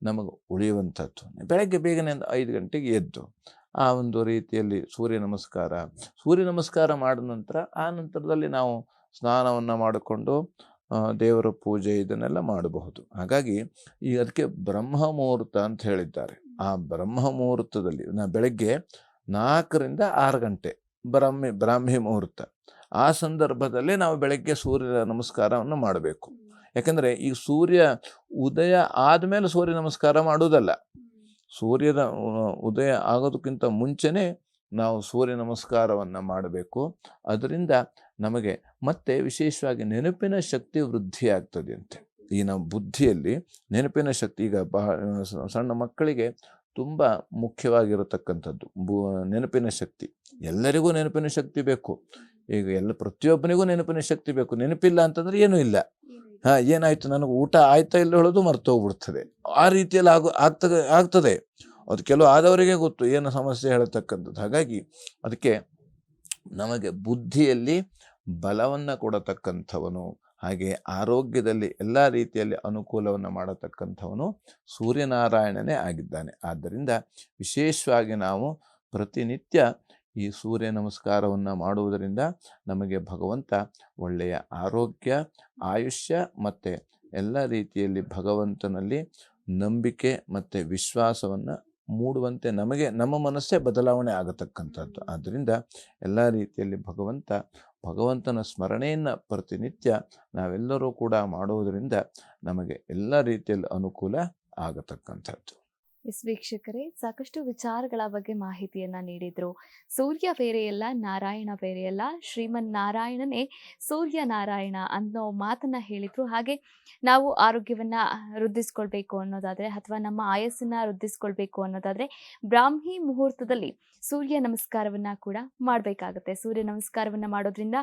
ನಮಗೆ ಉಳಿಯುವಂಥದ್ದು. ಬೆಳಗ್ಗೆ ಬೇಗನೆ 5 ಗಂಟೆಗೆ ಎದ್ದು ಆ ಒಂದು ರೀತಿಯಲ್ಲಿ ಸೂರ್ಯ ನಮಸ್ಕಾರ ಮಾಡಿದ ನಂತರ ಆ ನಂತರದಲ್ಲಿ ನಾವು ಸ್ನಾನವನ್ನು ಮಾಡಿಕೊಂಡು ದೇವರ ಪೂಜೆ ಇದನ್ನೆಲ್ಲ ಮಾಡಬಹುದು. ಹಾಗಾಗಿ ಅದಕ್ಕೆ ಬ್ರಹ್ಮ ಮುಹೂರ್ತ ಅಂತ ಹೇಳಿದ್ದಾರೆ. ಆ ಬ್ರಹ್ಮ ಮುಹೂರ್ತದಲ್ಲಿ ಬೆಳಗ್ಗೆ 4ರಿಂದ 6 ಗಂಟೆ ಬ್ರಾಹ್ಮಿ ಮುಹೂರ್ತ. ಆ ಸಂದರ್ಭದಲ್ಲಿ ನಾವು ಬೆಳಗ್ಗೆ ಸೂರ್ಯ ನಮಸ್ಕಾರವನ್ನು ಮಾಡಬೇಕು. ಯಾಕಂದರೆ ಈ ಸೂರ್ಯ ಉದಯ ಆದಮೇಲೆ ಸೂರ್ಯ ನಮಸ್ಕಾರ ಮಾಡುವುದಲ್ಲ. ಸೂರ್ಯದ ಉದಯ ಆಗೋದಕ್ಕಿಂತ ಮುಂಚೆನೇ ನಾವು ಸೂರ್ಯ ನಮಸ್ಕಾರವನ್ನು ಮಾಡಬೇಕು. ಅದರಿಂದ ನಮಗೆ ಮತ್ತೆ ವಿಶೇಷವಾಗಿ ನೆನಪಿನ ಶಕ್ತಿ ವೃದ್ಧಿ ಆಗ್ತದೆ ಅಂತೆ. ಈ ನಮ್ಮ ಬುದ್ಧಿಯಲ್ಲಿ ನೆನಪಿನ ಶಕ್ತಿ, ಈಗ ಸಣ್ಣ ಮಕ್ಕಳಿಗೆ ತುಂಬ ಮುಖ್ಯವಾಗಿರತಕ್ಕಂಥದ್ದು ನೆನಪಿನ ಶಕ್ತಿ. ಎಲ್ಲರಿಗೂ ನೆನಪಿನ ಶಕ್ತಿ ಬೇಕು. ಈಗ ಪ್ರತಿಯೊಬ್ಬನಿಗೂ ನೆನಪಿನ ಶಕ್ತಿ ಬೇಕು. ನೆನಪಿಲ್ಲ ಅಂತಂದರೆ ಏನೂ ಇಲ್ಲ. ಏನಾಯಿತು, ನನಗೆ ಊಟ ಆಯ್ತಾ ಇಲ್ಲ ಹೇಳೋದು ಮರ್ತೋಗ್ಬಿಡ್ತದೆ. ಆ ರೀತಿಯಲ್ಲಿ ಆಗ್ತದೆ. ಅದು ಕೆಲವು ಆದವರಿಗೆ ಗೊತ್ತು ಏನು ಸಮಸ್ಯೆ ಹೇಳತಕ್ಕಂಥದ್ದು. ಹಾಗಾಗಿ ಅದಕ್ಕೆ ನಮಗೆ ಬುದ್ಧಿಯಲ್ಲಿ ಬಲವನ್ನು ಕೊಡತಕ್ಕಂಥವನು, ಹಾಗೆ ಆರೋಗ್ಯದಲ್ಲಿ ಎಲ್ಲ ರೀತಿಯಲ್ಲಿ ಅನುಕೂಲವನ್ನು ಮಾಡತಕ್ಕಂಥವನು ಸೂರ್ಯನಾರಾಯಣನೇ ಆಗಿದ್ದಾನೆ. ಆದ್ದರಿಂದ ವಿಶೇಷವಾಗಿ ನಾವು ಪ್ರತಿನಿತ್ಯ ಈ ಸೂರ್ಯ ನಮಸ್ಕಾರವನ್ನು ಮಾಡುವುದರಿಂದ ನಮಗೆ ಭಗವಂತ ಒಳ್ಳೆಯ ಆರೋಗ್ಯ, ಆಯುಷ್ಯ ಮತ್ತು ಎಲ್ಲ ರೀತಿಯಲ್ಲಿ ಭಗವಂತನಲ್ಲಿ ನಂಬಿಕೆ ಮತ್ತು ವಿಶ್ವಾಸವನ್ನು ಮೂಡುವಂತೆ ನಮಗೆ ನಮ್ಮ ಮನಸ್ಸೇ ಬದಲಾವಣೆ ಆಗತಕ್ಕಂಥದ್ದು. ಆದ್ದರಿಂದ ಎಲ್ಲ ರೀತಿಯಲ್ಲಿ ಭಗವಂತನ ಸ್ಮರಣೆಯನ್ನು ಪ್ರತಿನಿತ್ಯ ನಾವೆಲ್ಲರೂ ಕೂಡ ಮಾಡುವುದರಿಂದ ನಮಗೆ ಎಲ್ಲ ರೀತಿಯಲ್ಲಿ ಅನುಕೂಲ ಆಗತಕ್ಕಂಥದ್ದು. ಎಸ್ ವೀಕ್ಷಕರೇ, ಸಾಕಷ್ಟು ವಿಚಾರಗಳ ಬಗ್ಗೆ ಮಾಹಿತಿಯನ್ನ ನೀಡಿದ್ರು. ಸೂರ್ಯ ಬೇರೆಯಲ್ಲ, ನಾರಾಯಣ ಬೇರೆಯಲ್ಲ, ಶ್ರೀಮನ್ ನಾರಾಯಣನೇ ಸೂರ್ಯ ನಾರಾಯಣ ಅನ್ನೋ ಮಾತನ್ನ ಹೇಳಿದ್ರು. ಹಾಗೆ ನಾವು ಆರೋಗ್ಯವನ್ನ ವೃದ್ಧಿಸ್ಕೊಳ್ಬೇಕು ಅನ್ನೋದಾದ್ರೆ ಅಥವಾ ನಮ್ಮ ಆಯಸ್ಸನ್ನ ವೃದ್ಧಿಸ್ಕೊಳ್ಬೇಕು ಅನ್ನೋದಾದ್ರೆ ಬ್ರಾಹ್ಮಿ ಮುಹೂರ್ತದಲ್ಲಿ ಸೂರ್ಯ ನಮಸ್ಕಾರವನ್ನ ಕೂಡ ಮಾಡಬೇಕಾಗುತ್ತೆ. ಸೂರ್ಯ ನಮಸ್ಕಾರವನ್ನ ಮಾಡೋದ್ರಿಂದ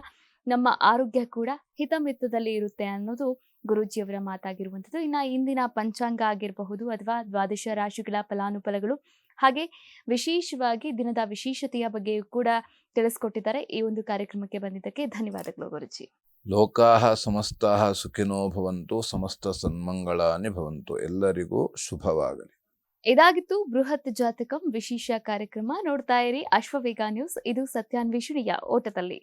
ನಮ್ಮ ಆರೋಗ್ಯ ಕೂಡ ಹಿತಮಿತದಲ್ಲಿ ಇರುತ್ತೆ ಅನ್ನೋದು ಗುರೂಜಿಯವರ ಮಾತಾಗಿರುವಂಥದ್ದು. ಇನ್ನು ಇಂದಿನ ಪಂಚಾಂಗ ಆಗಿರಬಹುದು ಅಥವಾ ದ್ವಾದಶ ರಾಶಿಗಳ ಫಲಾನುಫಲಗಳು, ಹಾಗೆ ವಿಶೇಷವಾಗಿ ದಿನದ ವಿಶೇಷತೆಯ ಬಗ್ಗೆಯೂ ಕೂಡ ತಿಳಿಸ್ಕೊಟ್ಟಿದ್ದಾರೆ. ಈ ಒಂದು ಕಾರ್ಯಕ್ರಮಕ್ಕೆ ಬಂದಿದ್ದಕ್ಕೆ ಧನ್ಯವಾದಗಳು ಗುರೂಜಿ. ಲೋಕಾಹ ಸಮಸ್ತಾಹ ಸುಖಿನೋ ಭವಂತು, ಸಮಸ್ತ ಸನ್ಮಂಗಳಾನಿ ಭವಂತು. ಎಲ್ಲರಿಗೂ ಶುಭವಾಗಲಿ. ಇದಾಗಿತ್ತು ಬೃಹತ್ ಜಾತಕಂ ವಿಶೇಷ ಕಾರ್ಯಕ್ರಮ. ನೋಡ್ತಾ ಇರಿ ಅಶ್ವವೇಗ ನ್ಯೂಸ್. ಇದು ಸತ್ಯಾನ್ವೇಷಣೆಯ ಓಟದಲ್ಲಿ.